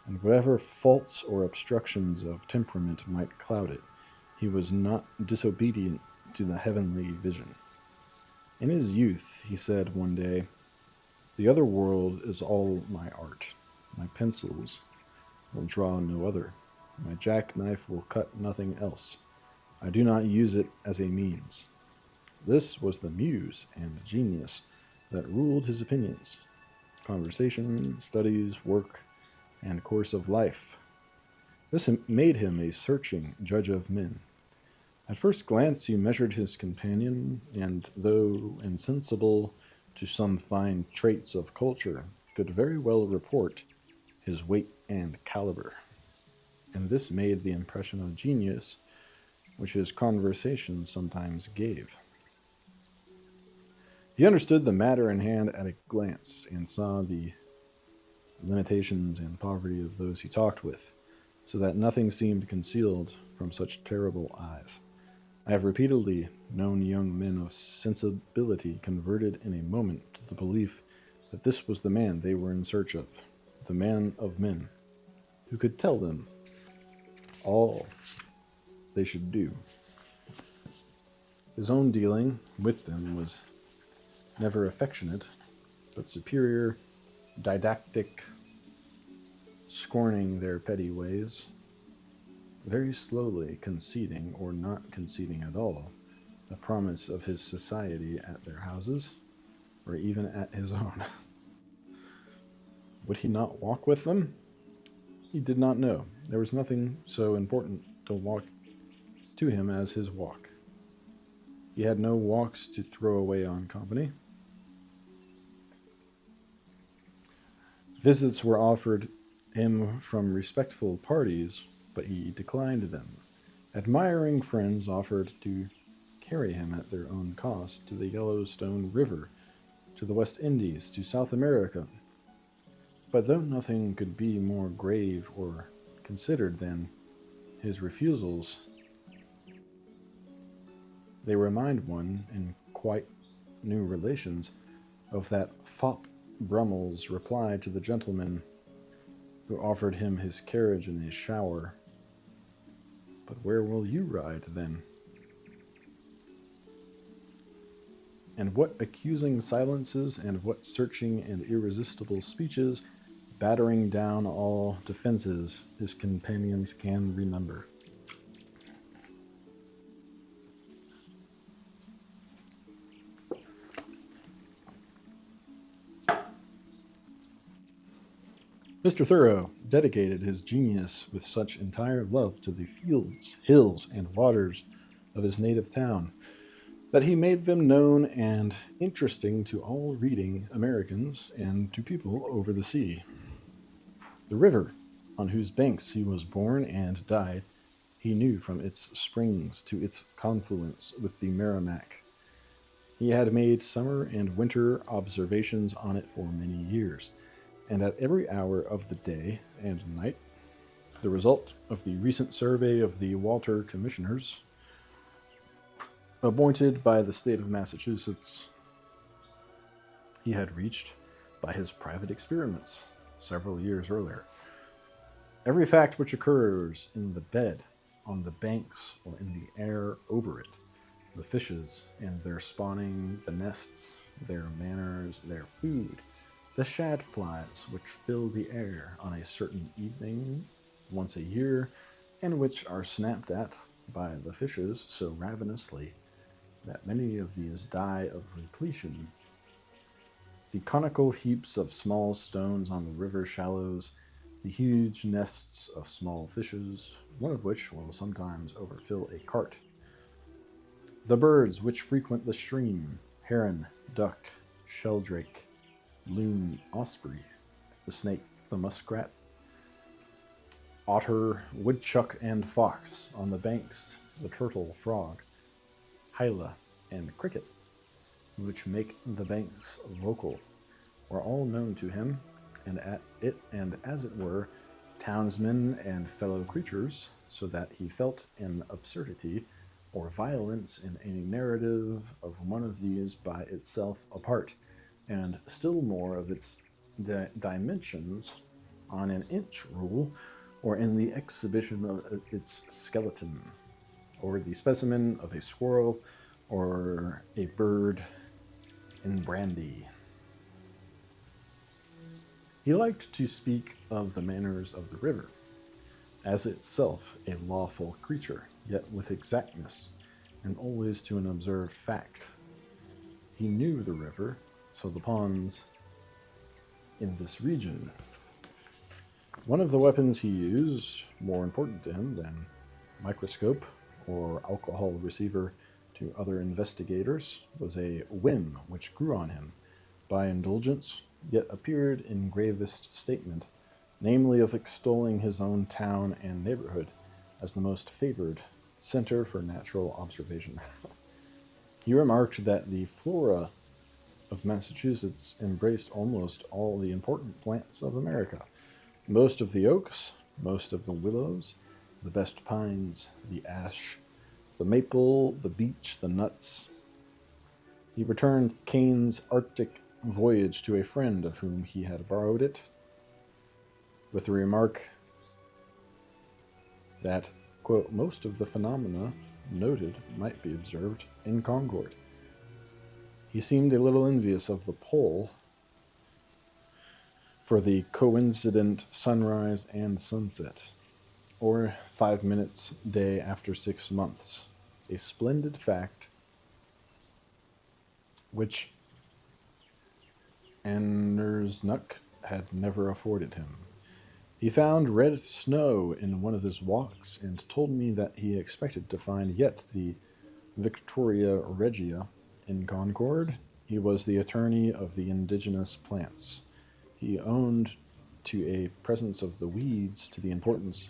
and whatever faults or obstructions of temperament might cloud it, he was not disobedient to the heavenly vision. In his youth, he said one day, "The other world is all my art. My pencils will draw no other. My jackknife will cut nothing else. I do not use it as a means." This was the muse and genius that ruled his opinions, conversation, studies, work, and course of life. This made him a searching judge of men. At first glance, he measured his companion, and though insensible to some fine traits of culture, could very well report his weight and caliber. And this made the impression of genius which his conversation sometimes gave. He understood the matter in hand at a glance, and saw the limitations and poverty of those he talked with, so that nothing seemed concealed from such terrible eyes. I have repeatedly known young men of sensibility converted in a moment to the belief that this was the man they were in search of, the man of men, who could tell them all they should do. His own dealing with them was never affectionate, but superior, didactic, scorning their petty ways, very slowly conceding, or not conceding at all, the promise of his society at their houses, or even at his own. Would he not walk with them? He did not know. There was nothing so important to walk to him as his walk. He had no walks to throw away on company. Visits were offered him from respectful parties, but he declined them. Admiring friends offered to carry him at their own cost to the Yellowstone River, to the West Indies, to South America. But though nothing could be more grave or considered than his refusals, they remind one, in quite new relations of that fop Brummel's reply to the gentleman who offered him his carriage in a shower. But where will you ride, then? And what accusing silences and what searching and irresistible speeches, battering down all defenses, his companions can remember. Mr. Thoreau dedicated his genius with such entire love to the fields, hills, and waters of his native town that he made them known and interesting to all reading Americans and to people over the sea. The river, on whose banks he was born and died, he knew from its springs to its confluence with the Merrimack. He had made summer and winter observations on it for many years, and at every hour of the day and night, the result of the recent survey of the Walter Commissioners, appointed by the state of Massachusetts, he had reached by his private experiments several years earlier. Every fact which occurs in the bed, on the banks, or in the air over it, the fishes and their spawning, the nests, their manners, their food, the shadflies which fill the air on a certain evening once a year, and which are snapped at by the fishes so ravenously that many of these die of repletion. The conical heaps of small stones on the river shallows, the huge nests of small fishes, one of which will sometimes overfill a cart. The birds which frequent the stream, heron, duck, sheldrake, loon, osprey, the snake, the muskrat, otter, woodchuck, and fox on the banks, the turtle, frog, hyla, and cricket, which make the banks vocal, were all known to him, and at it, and as it were, townsmen and fellow creatures, so that he felt an absurdity or violence in a narrative of one of these by itself apart, and still more of its dimensions on an inch rule, or in the exhibition of its skeleton, or the specimen of a squirrel, or a bird in brandy. He liked to speak of the manners of the river, as itself a lawful creature, yet with exactness, and always to an observed fact. He knew the river, so the ponds in this region. One of the weapons he used, more important to him than microscope or alcohol receiver to other investigators, was a whim which grew on him by indulgence, yet appeared in gravest statement, namely of extolling his own town and neighborhood as the most favored center for natural observation. He remarked that the flora of Massachusetts embraced almost all the important plants of America, most of the oaks, most of the willows, the best pines, the ash, the maple, the beech, the nuts. He returned Kane's Arctic voyage to a friend of whom he had borrowed it, with the remark that, quote, most of the phenomena noted might be observed in Concord. He seemed a little envious of the pole for the coincident sunrise and sunset, or 5 minutes day after 6 months, a splendid fact which Andersnuck had never afforded him. He found red snow in one of his walks, and told me that he expected to find yet the Victoria Regia in Concord. He was the attorney of the indigenous plants. He owned to a presence of the weeds to the importance.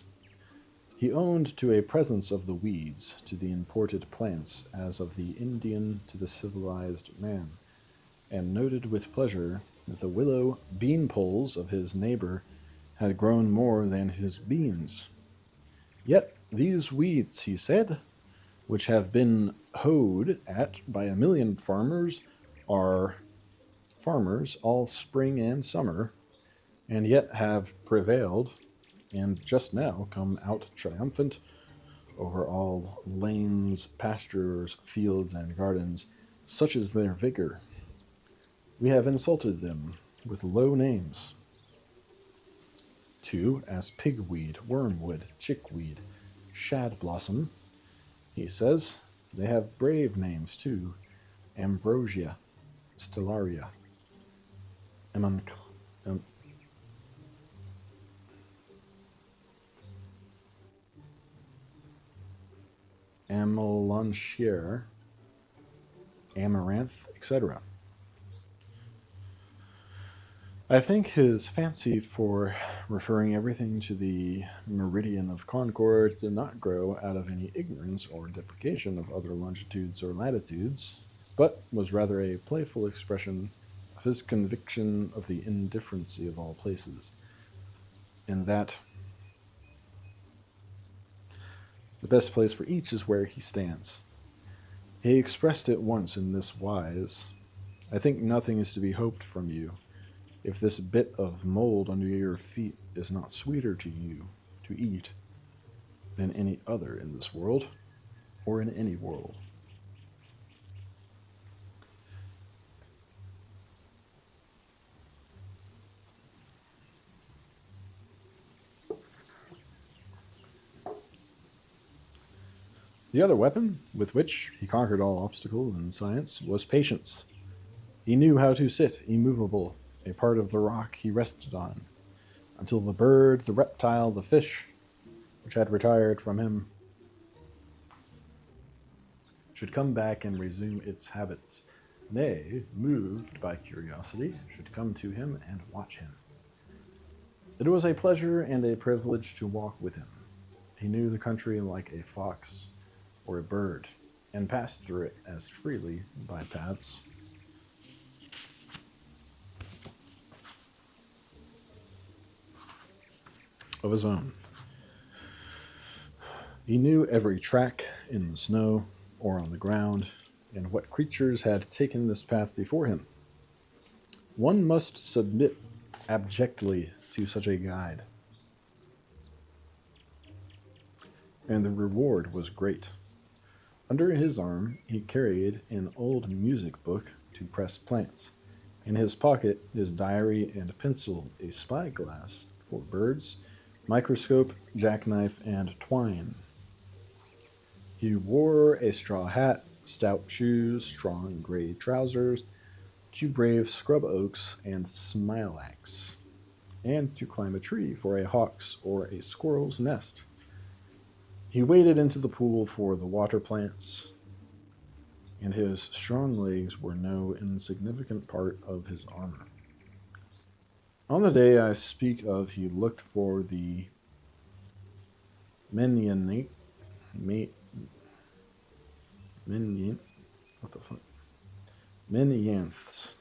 He owned to a presence of the weeds to the imported plants as of the Indian to the civilized man, and noted with pleasure that the willow bean poles of his neighbor had grown more than his beans. Yet these weeds, he said, which have been hoed at by a million farmers, are farmers all spring and summer, and yet have prevailed, and just now come out triumphant over all lanes, pastures, fields, and gardens. Such is their vigor. We have insulted them with low names, too, as pigweed, wormwood, chickweed, shad blossom. He says they have brave names, too: ambrosia, stellaria, eman- em- amelanchier, amaranth, etc. I think his fancy for referring everything to the meridian of Concord did not grow out of any ignorance or deprecation of other longitudes or latitudes, but was rather a playful expression of his conviction of the indifferency of all places, and that the best place for each is where he stands. He expressed it once in this wise: I think nothing is to be hoped from you if this bit of mold under your feet is not sweeter to you to eat than any other in this world, or in any world. The other weapon with which he conquered all obstacle in science was patience. He knew how to sit immovable, a part of the rock he rested on, until the bird, the reptile, the fish, which had retired from him, should come back and resume its habits. Nay, moved by curiosity, should come to him and watch him. It was a pleasure and a privilege to walk with him. He knew the country like a fox or a bird, and passed through it as freely by paths of his own. He knew every track in the snow or on the ground, and what creatures had taken this path before him. One must submit abjectly to such a guide, and the reward was great. Under his arm he carried an old music book to press plants. In his pocket his diary and pencil, a spyglass for birds, microscope, jackknife, and twine. He wore a straw hat, stout shoes, strong gray trousers, to brave scrub oaks and smilax, and to climb a tree for a hawk's or a squirrel's nest. He waded into the pool for the water plants, and his strong legs were no insignificant part of his armor. On the day I speak of, he looked for the Menionite, me, Menion, what the fuck, Menionths,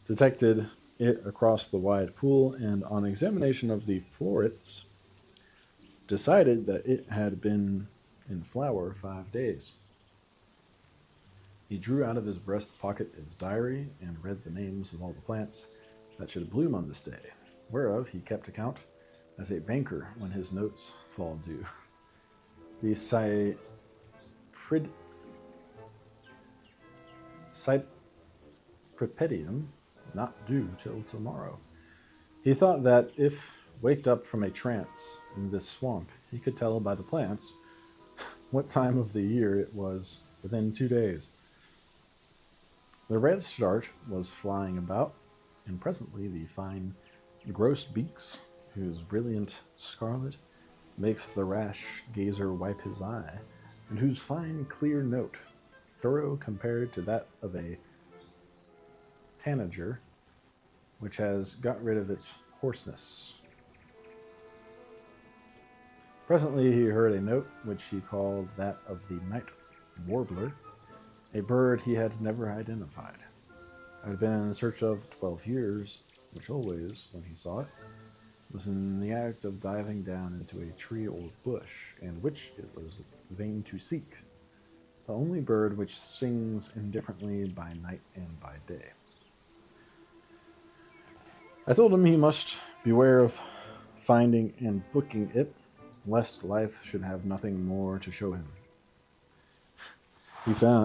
detected it across the wide pool, and on examination of the florets, decided that it had been in flower 5 days. He drew out of his breast pocket his diary and read the names of all the plants that should bloom on this day, whereof he kept account as a banker when his notes fall due. The Cypripedium not due till tomorrow. He thought that if waked up from a trance in this swamp, he could tell by the plants what time of the year it was within 2 days. The redstart was flying about, and presently the fine grosbeaks, whose brilliant scarlet makes the rash gazer wipe his eye, and whose fine clear note Thoreau compared to that of a tanager which has got rid of its hoarseness. Presently he heard a note which he called that of the night warbler, a bird he had never identified. Had been in search of 12 years, which always, when he saw it, was in the act of diving down into a tree or bush, and which it was vain to seek. the only bird which sings indifferently by night and by day. I told him he must beware of finding and booking it, lest life should have nothing more to show him.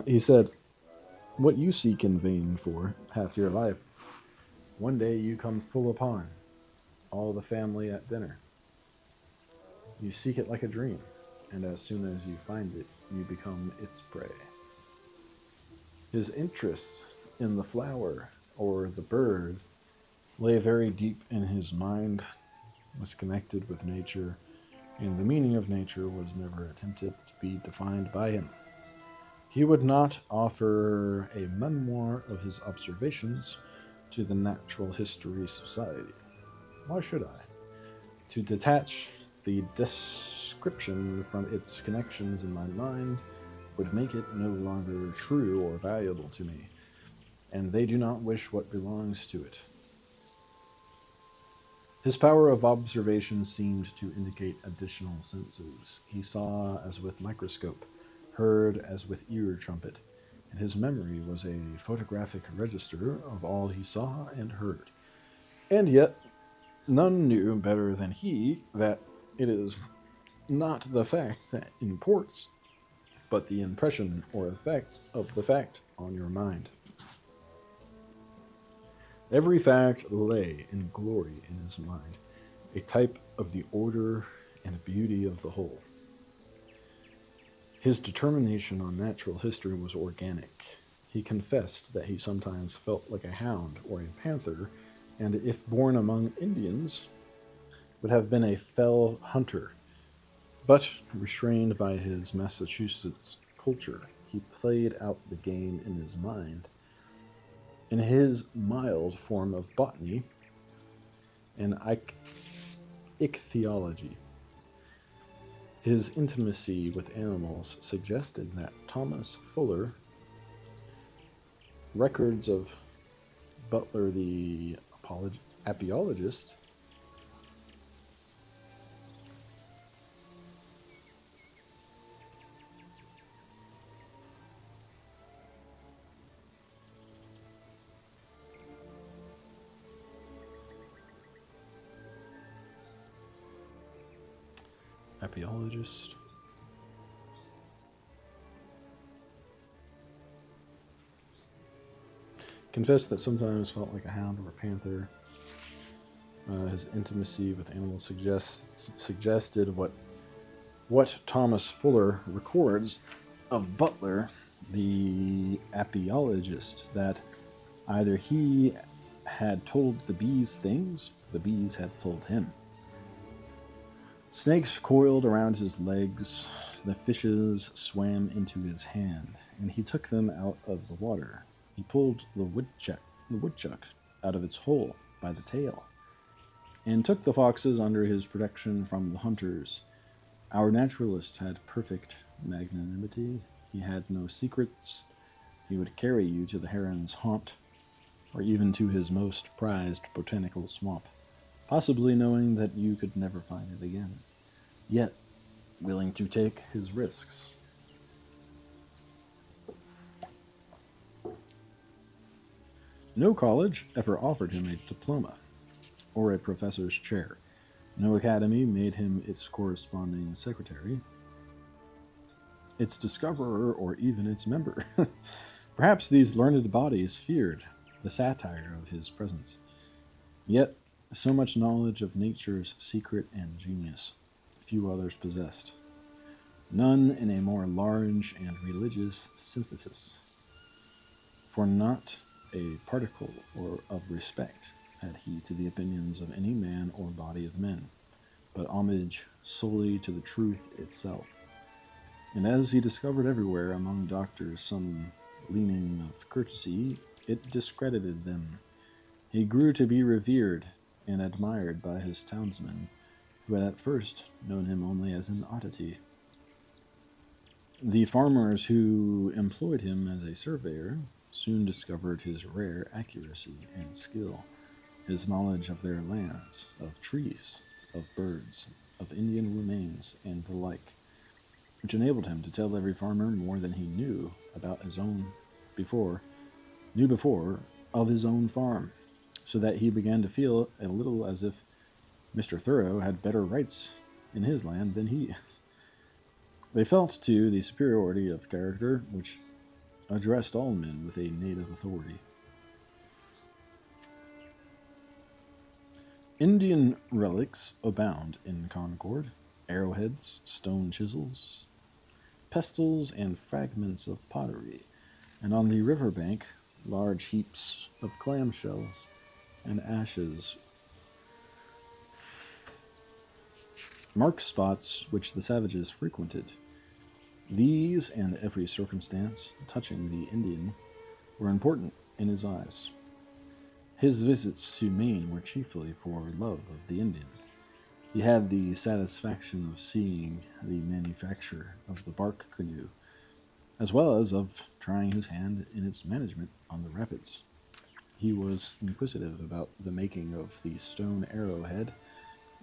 He said, "What you seek in vain for half your life, one day you come full upon, all the family at dinner. You seek it like a dream, and as soon as you find it, you become its prey." His interest in the flower or the bird lay very deep in his mind, was connected with nature, and the meaning of nature was never attempted to be defined by him. He would not offer a memoir of his observations to the Natural History Society. Why should I? To detach the description from its connections in my mind would make it no longer true or valuable to me, and they do not wish what belongs to it. His power of observation seemed to indicate additional senses. He saw as with microscope, heard as with ear trumpet, and his memory was a photographic register of all he saw and heard. And yet, none knew better than he that it is not the fact that imports, but the impression or effect of the fact on your mind. Every fact lay in glory in his mind, a type of the order and beauty of the whole. His determination on natural history was organic. He confessed that he sometimes felt like a hound or a panther, and if born among Indians, would have been a fell hunter. But restrained by his Massachusetts culture, he played out the game in his mind. In his mild form of botany and ichthyology, his intimacy with animals suggested that Thomas Fuller records of Butler the apiologist apiologist confessed that sometimes felt like a hound or a panther. His intimacy with animals suggested what Thomas Fuller records of Butler, the apiologist, that either he had told the bees things, the bees had told him. Snakes coiled around his legs, the fishes swam into his hand, and he took them out of the water. He pulled the woodchuck out of its hole by the tail, and took the foxes under his protection from the hunters. Our naturalist had perfect magnanimity. He had no secrets. He would carry you to the heron's haunt, or even to his most prized botanical swamp, possibly knowing that you could never find it again, yet willing to take his risks. No college ever offered him a diploma or a professor's chair. No academy made him its corresponding secretary, its discoverer, or even its member. Perhaps these learned bodies feared the satire of his presence. Yet, so much knowledge of nature's secret and genius few others possessed, none in a more large and religious synthesis. For not a particle or of respect had he to the opinions of any man or body of men, but homage solely to the truth itself. And as he discovered everywhere among doctors some leaning of courtesy, it discredited them. He grew to be revered and admired by his townsmen, who had at first known him only as an oddity. The farmers who employed him as a surveyor soon discovered his rare accuracy and skill, his knowledge of their lands, of trees, of birds, of Indian remains, and the like. which enabled him to tell every farmer more than he knew about his own before, knew before of his own farm, so that he began to feel a little as if Mr. Thoreau had better rights in his land than he. They felt, too, the superiority of character which addressed all men with a native authority. Indian relics abound in Concord: arrowheads, stone chisels, pestles, and fragments of pottery, and on the river bank large heaps of clamshells and ashes mark spots which the savages frequented. These and every circumstance touching the Indian were important in his eyes. His visits to Maine were chiefly for love of the Indian. He had the satisfaction of seeing the manufacture of the bark canoe, as well as of trying his hand in its management on the rapids. He was inquisitive about the making of the stone arrowhead,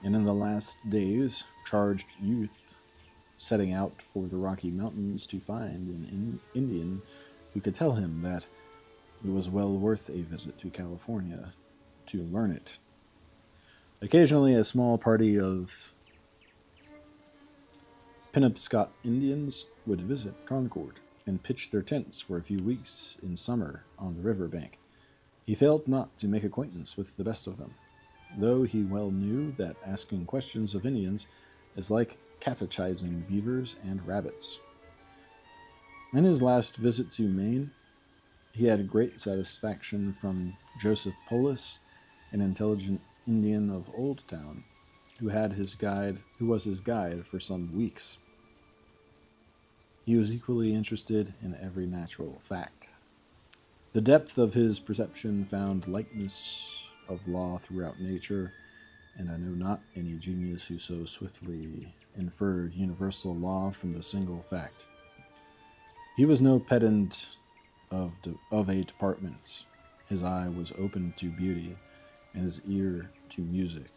and in the last days charged youth setting out for the Rocky Mountains to find an Indian who could tell him that it was well worth a visit to California to learn it. Occasionally, a small party of Penobscot Indians would visit Concord and pitch their tents for a few weeks in summer on the river bank. He failed not to make acquaintance with the best of them, though he well knew that asking questions of Indians is like catechizing beavers and rabbits. In his last visit to Maine, he had great satisfaction from Joseph Polis, an intelligent Indian of Old Town, who was his guide for some weeks. He was equally interested in every natural fact. The depth of his perception found likeness of law throughout nature, and I know not any genius who so swiftly inferred universal law from the single fact. He was no pedant of a department. His eye was open to beauty, and his ear to music.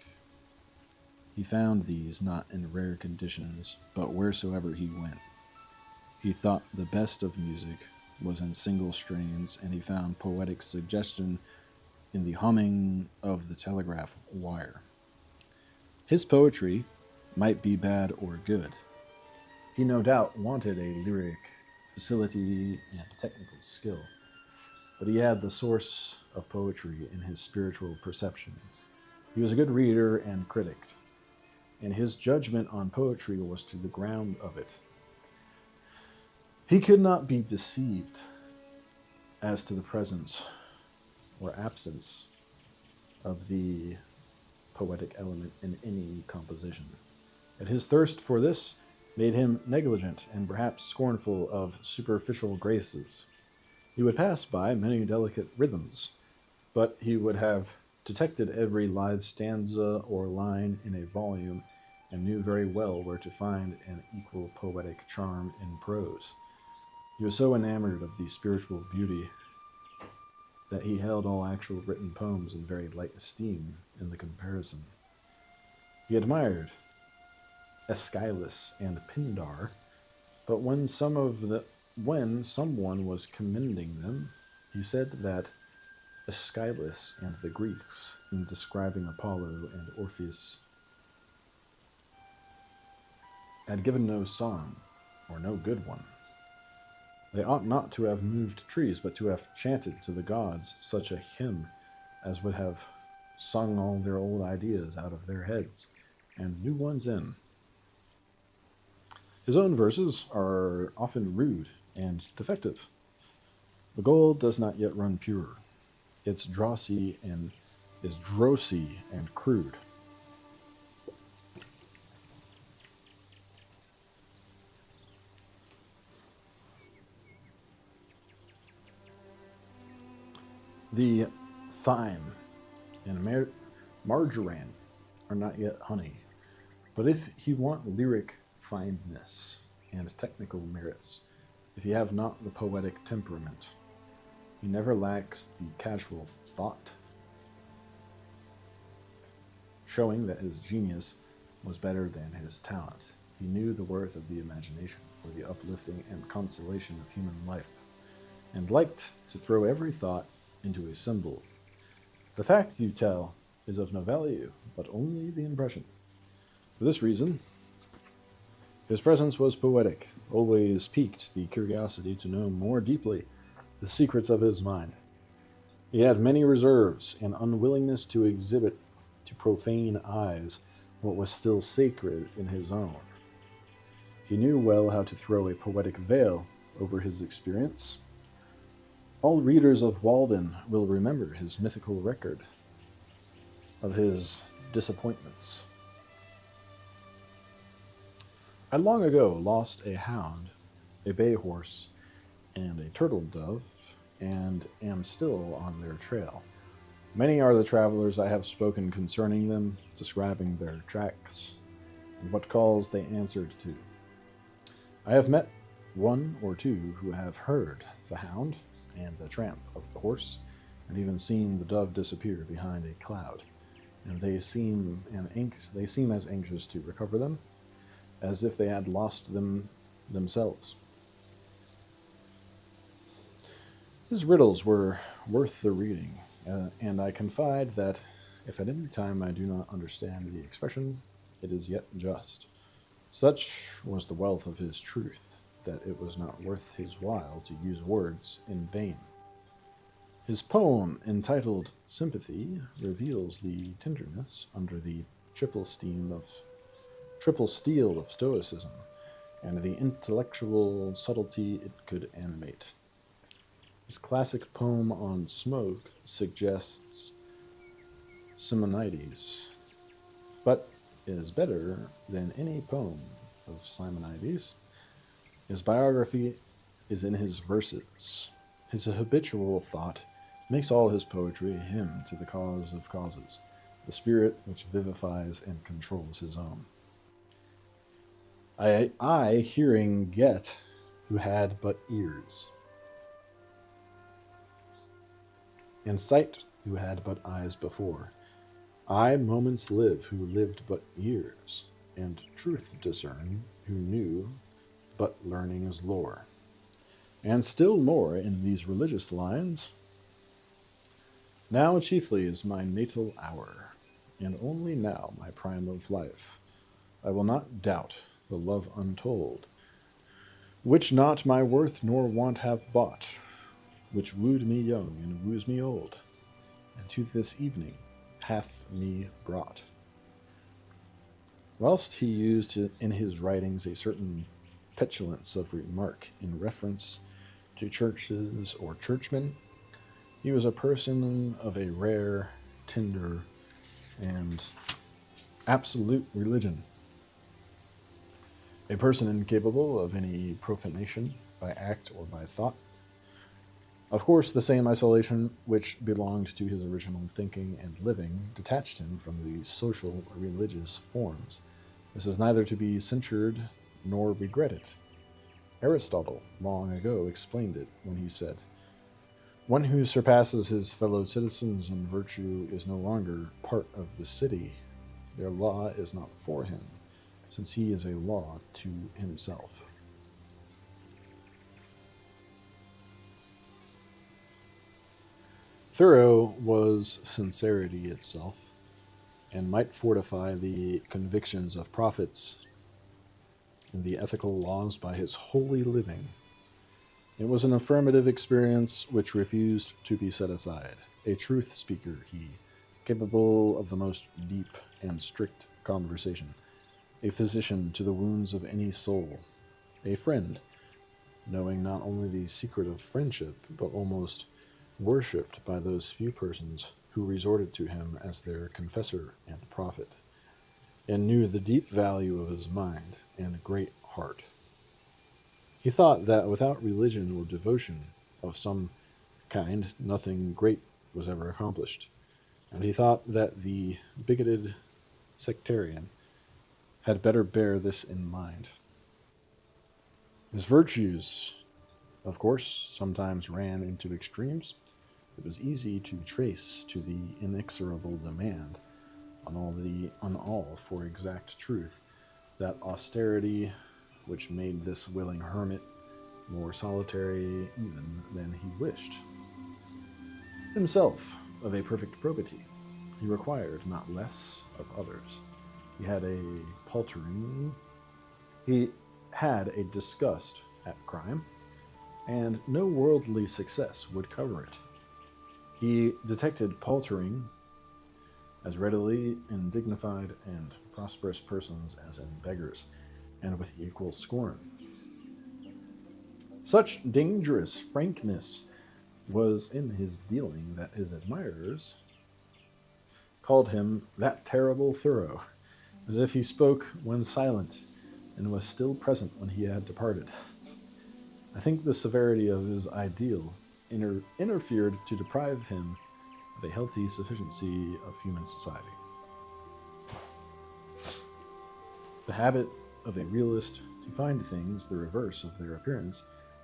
He found these not in rare conditions, but wheresoever he went. He thought the best of music was in single strains, and he found poetic suggestion in the humming of the telegraph wire. His poetry might be bad or good. He no doubt wanted a lyric facility and technical skill, but he had the source of poetry in his spiritual perception. He was a good reader and critic, and his judgment on poetry was to the ground of it. He could not be deceived as to the presence or absence of the poetic element in any composition, and his thirst for this made him negligent and perhaps scornful of superficial graces. He would pass by many delicate rhythms, but he would have detected every live stanza or line in a volume and knew very well where to find an equal poetic charm in prose. He was so enamored of the spiritual beauty that he held all actual written poems in very light esteem in the comparison. He admired Aeschylus and Pindar, but when someone was commending them, he said that Aeschylus and the Greeks, in describing Apollo and Orpheus, had given no song, or no good one. They ought not to have moved trees, but to have chanted to the gods such a hymn as would have sung all their old ideas out of their heads, and new ones in. His own verses are often rude and defective. The gold does not yet run pure. It's drossy and crude. The thyme and marjoram are not yet honey, but if he want lyric fineness and technical merits, if he have not the poetic temperament, he never lacks the casual thought, showing that his genius was better than his talent. He knew the worth of the imagination for the uplifting and consolation of human life, and liked to throw every thought into a symbol. The fact you tell is of no value, but only the impression. For this reason, his presence was poetic, always piqued the curiosity to know more deeply the secrets of his mind. He had many reserves and unwillingness to exhibit to profane eyes what was still sacred in his own. He knew well how to throw a poetic veil over his experience. All readers of Walden will remember his mythical record of his disappointments. I long ago lost a hound, a bay horse, and a turtle dove, and am still on their trail. Many are the travelers I have spoken concerning them, describing their tracks, and what calls they answered to. I have met one or two who have heard the hound and the tramp of the horse, and even seen the dove disappear behind a cloud, and they seem as anxious to recover them as if they had lost them themselves. His riddles were worth the reading, and I confide that if at any time I do not understand the expression, it is yet just. Such was the wealth of his truth, that it was not worth his while to use words in vain. His poem, entitled Sympathy, reveals the tenderness under the triple steel of Stoicism, and the intellectual subtlety it could animate. His classic poem on smoke suggests Simonides, but is better than any poem of Simonides. His biography is in his verses. His habitual thought makes all his poetry a hymn to the cause of causes, the spirit which vivifies and controls his own. I hearing get, who had but ears, and sight, who had but eyes before. I moments live, who lived but years, and truth discern, who knew but learning's lore. And still more in these religious lines. Now chiefly is my natal hour, and only now my prime of life. I will not doubt the love untold, which not my worth nor want hath bought, which wooed me young and woos me old, and to this evening hath me brought. Whilst he used in his writings a certain petulance of remark in reference to churches or churchmen, he was a person of a rare, tender, and absolute religion, a person incapable of any profanation by act or by thought. Of course, the same isolation which belonged to his original thinking and living detached him from the social religious forms. This is neither to be censured nor regretted. Aristotle long ago explained it when he said, "One who surpasses his fellow citizens in virtue is no longer part of the city. Their law is not for him, since he is a law to himself." Thoreau was sincerity itself, and might fortify the convictions of prophets and the ethical laws by his holy living. It was an affirmative experience which refused to be set aside. A truth speaker, he, capable of the most deep and strict conversation, a physician to the wounds of any soul, a friend, knowing not only the secret of friendship, but almost worshipped by those few persons who resorted to him as their confessor and prophet, and knew the deep value of his mind and great heart. He thought that without religion or devotion of some kind, nothing great was ever accomplished, and he thought that the bigoted sectarian had better bear this in mind. His virtues, of course, sometimes ran into extremes. It was easy to trace to the inexorable demand on all for exact truth that austerity which made this willing hermit more solitary even than he wished. Himself of a perfect probity, he required not less of others. He had a paltering, he had a disgust at crime, and no worldly success would cover it. He detected paltering as readily in dignified and prosperous persons as in beggars, and with equal scorn. Such dangerous frankness was in his dealing that his admirers called him that terrible Thoreau, as if he spoke when silent and was still present when he had departed. I think the severity of his ideal interfered to deprive him of a healthy sufficiency of human society. The habit of a realist to find things the reverse of their appearance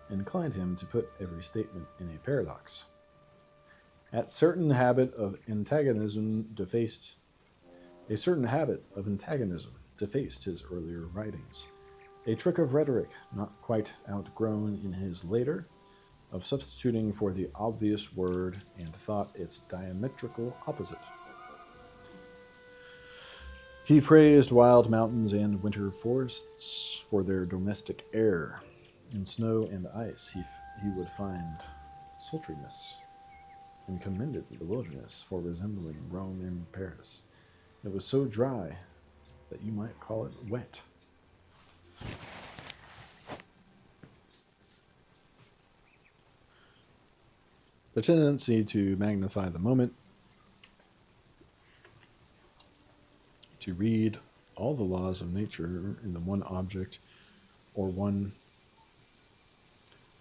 inclined him to put every statement in a paradox. A certain habit of antagonism defaced his earlier writings. A trick of rhetoric, not quite outgrown in his later, of substituting for the obvious word and thought its diametrical opposite. He praised wild mountains and winter forests for their domestic air. In snow and ice he would find sultriness, and commended the wilderness for resembling Rome and Paris. It was so dry that you might call it wet. The tendency to magnify the moment, to read all the laws of nature in the one object or one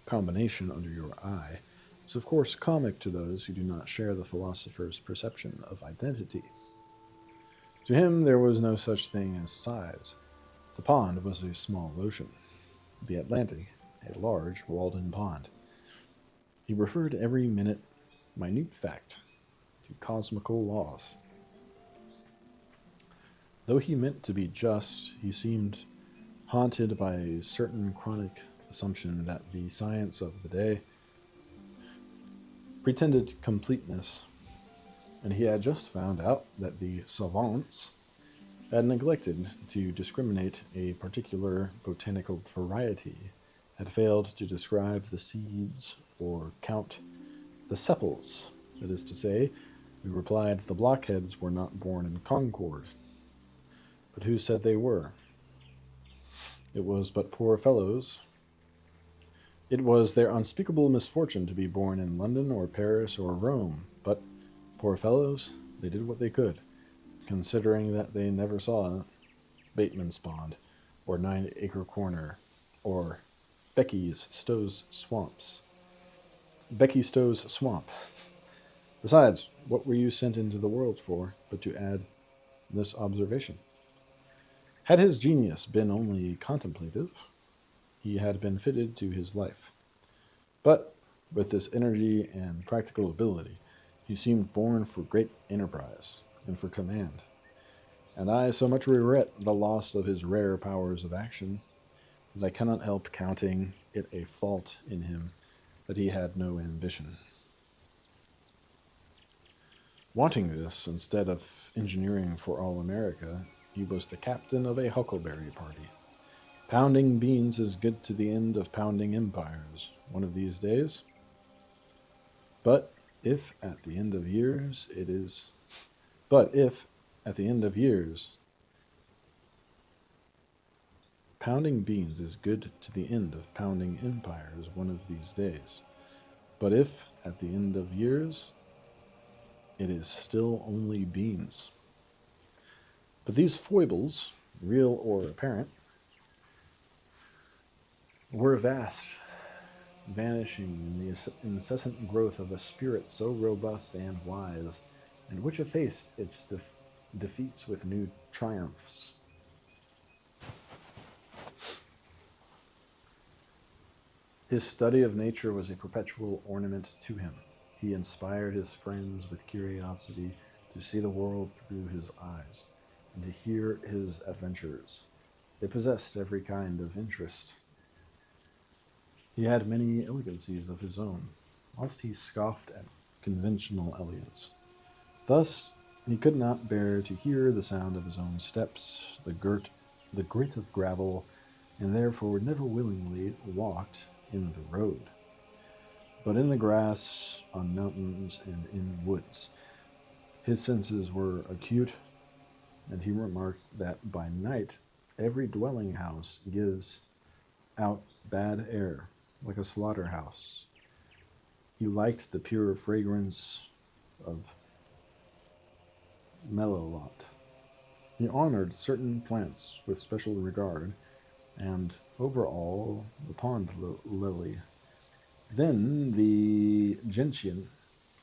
combination under your eye, is of course comic to those who do not share the philosopher's perception of identity. To him there was no such thing as size. The pond was a small ocean, the Atlantic a large walled-in pond. He referred every minute fact to cosmical laws. Though he meant to be just, he seemed haunted by a certain chronic assumption that the science of the day pretended completeness, and he had just found out that the savants had neglected to discriminate a particular botanical variety, had failed to describe the seeds or count the sepals. That is to say, we replied the blockheads were not born in concord. But who said they were? It was but poor fellows. It was their unspeakable misfortune to be born in London or Paris or Rome, but, poor fellows, they did what they could, considering that they never saw Bateman's Pond, or 9 Acre Corner, or Becky Stowe's Swamp. Besides, what were you sent into the world for but to add this observation? Had his genius been only contemplative, he had been fitted to his life. But with this energy and practical ability, he seemed born for great enterprise and for command. And I so much regret the loss of his rare powers of action that I cannot help counting it a fault in him that he had no ambition. Wanting this, instead of engineering for all America, he was the captain of a huckleberry party. Pounding beans is good to the end of pounding empires, one of these days. But if at the end of years it is, but if at the end of years, pounding beans is good to the end of pounding empires one of these days. But if at the end of years, it is still only beans. But these foibles, real or apparent, were vast, vanishing in the incessant growth of a spirit so robust and wise, and which effaced its defeats with new triumphs. His study of nature was a perpetual ornament to him. He inspired his friends with curiosity to see the world through his eyes, and to hear his adventures. They possessed every kind of interest. He had many elegancies of his own, whilst he scoffed at conventional elegance. Thus, he could not bear to hear the sound of his own steps, the grit of gravel, and therefore never willingly walked in the road, but in the grass, on mountains, and in woods. His senses were acute, and he remarked that by night every dwelling house gives out bad air, like a slaughterhouse. He liked the pure fragrance of melilot. He honored certain plants with special regard, and over all the pond lily. Then the gentian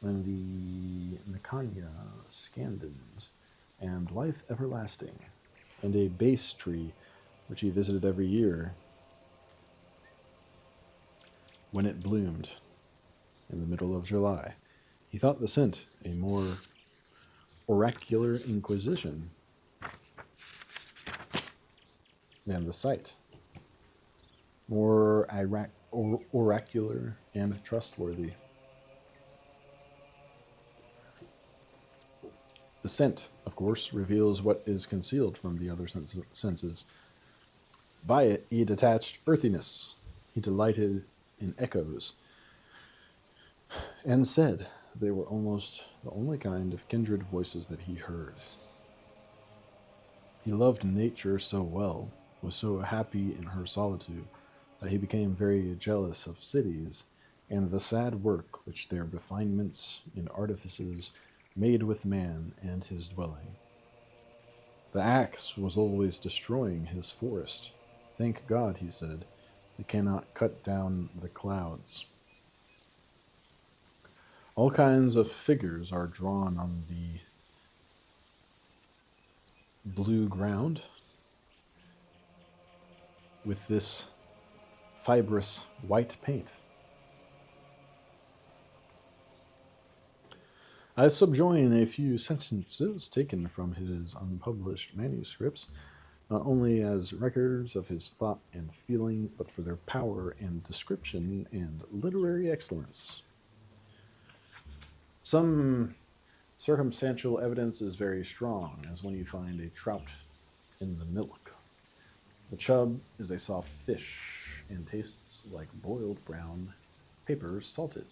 and the Nicaea scandens, and life everlasting, and a base tree which he visited every year when it bloomed in the middle of July. He thought the scent a more oracular inquisition than the sight, more oracular and trustworthy. The scent, of course, reveals what is concealed from the other senses. By it, he detached earthiness. He delighted in echoes, and said they were almost the only kind of kindred voices that he heard. He loved nature so well, was so happy in her solitude, that he became very jealous of cities, and the sad work which their refinements and artifices made with man and his dwelling. The axe was always destroying his forest. Thank God, he said, they cannot cut down the clouds. All kinds of figures are drawn on the blue ground with this fibrous white paint. I subjoin a few sentences taken from his unpublished manuscripts, not only as records of his thought and feeling, but for their power and description and literary excellence. Some circumstantial evidence is very strong, as when you find a trout in the milk. The chub is a soft fish and tastes like boiled brown paper salted.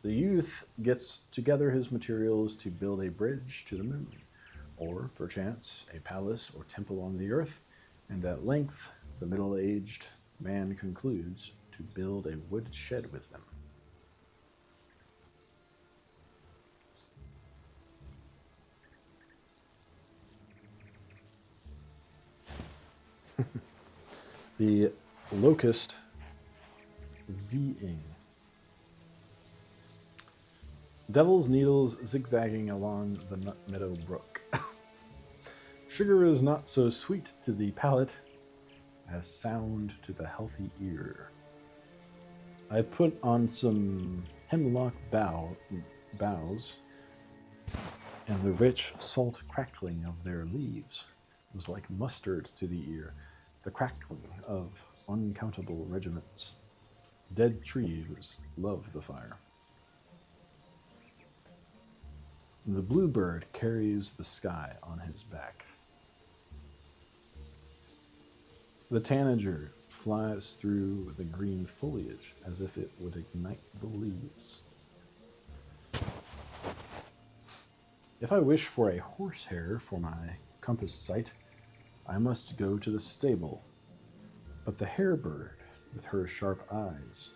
The youth gets together his materials to build a bridge to the moon, or perchance a palace or temple on the earth, and at length the middle-aged man concludes to build a wood shed with them. The locust Zing. Devil's needles zigzagging along the nut meadow brook. Sugar is not so sweet to the palate as sound to the healthy ear. I put on some hemlock boughs, and the rich salt crackling of their leaves was like mustard to the ear, the crackling of uncountable regiments. Dead trees love the fire. The bluebird carries the sky on his back. The tanager flies through the green foliage as if it would ignite the leaves. If I wish for a horsehair for my compass sight, I must go to the stable. But the hairbird, with her sharp eyes,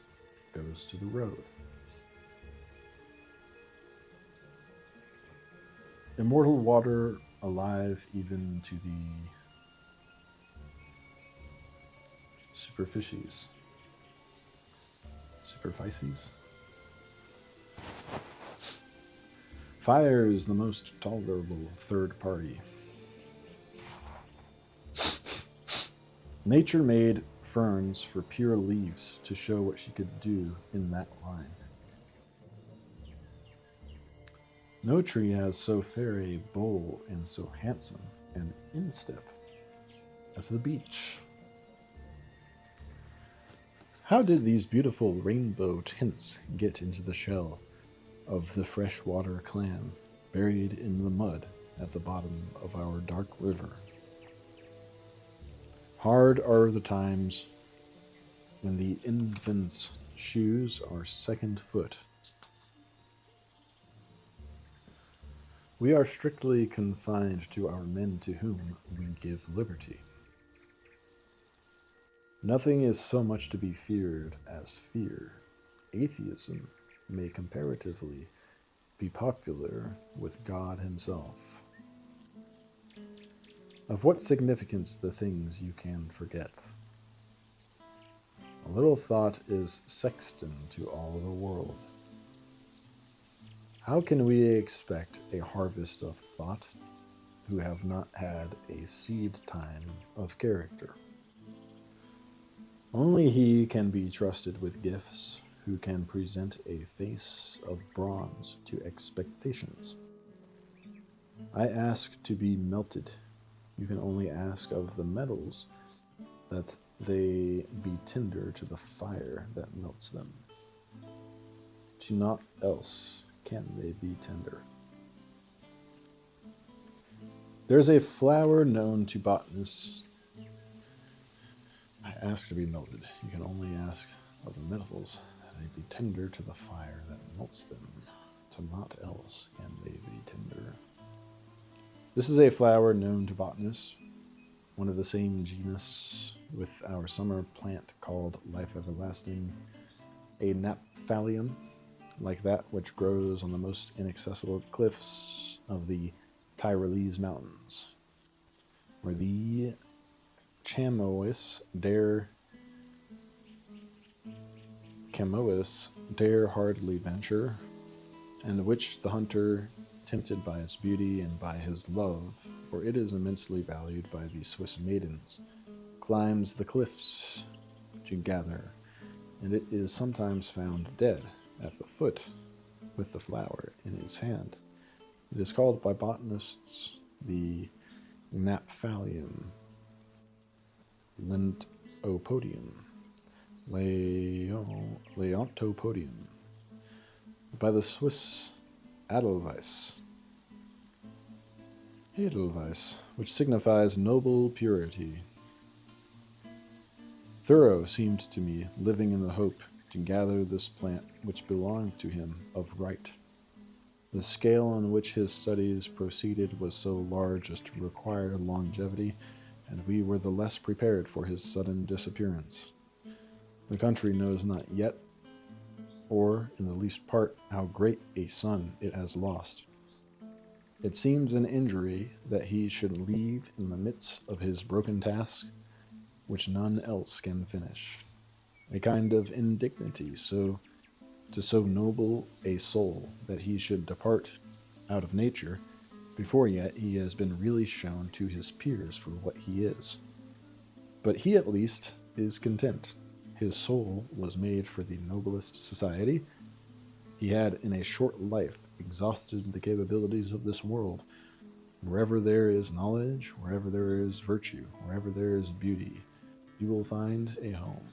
goes to the road. Immortal water, alive even to the superficies. Fire is the most tolerable third party. Nature made ferns for pure leaves to show what she could do in that line. No tree has so fair a bole and so handsome an instep. as the beach. How did these beautiful rainbow tints get into the shell of the freshwater clam, buried in the mud at the bottom of our dark river? Hard are the times when the infant's shoes are second foot. We are strictly confined to our men to whom we give liberty. Nothing is so much to be feared as fear. Atheism may comparatively be popular with God himself. Of what significance the things you can forget? A little thought is sexton to all the world. How can we expect a harvest of thought who have not had a seed time of character? Only he can be trusted with gifts who can present a face of bronze to expectations. I ask to be melted. You can only ask of the metals that they be tender to the fire that melts them. To naught else can they be tender. There's a flower known to botanists. I ask to be melted. You can only ask of the metals that they be tender to the fire that melts them. To naught else can they be tender. This is a flower known to botanists, one of the same genus with our summer plant called life everlasting, a naphtalium, like that which grows on the most inaccessible cliffs of the Tyrolese mountains, where the Camois dare hardly venture, and which the hunter, tempted by its beauty and by his love, for it is immensely valued by the Swiss maidens, climbs the cliffs to gather, and it is sometimes found dead at the foot with the flower in his hand. It is called by botanists the Naphtalium Leontopodium, Leontopodium, by the Swiss Edelweiss, which signifies noble purity. Thoreau seemed to me living in the hope to gather this plant which belonged to him of right. The scale on which his studies proceeded was so large as to require longevity, and we were the less prepared for his sudden disappearance. The country knows not yet, or in the least part, how great a son it has lost. It seems an injury that he should leave in the midst of his broken task, which none else can finish. A kind of indignity to so noble a soul that he should depart out of nature before yet he has been really shown to his peers for what he is. But he at least is content. His soul was made for the noblest society. He had in a short life exhausted the capabilities of this world. Wherever there is knowledge, wherever there is virtue, wherever there is beauty, you will find a home.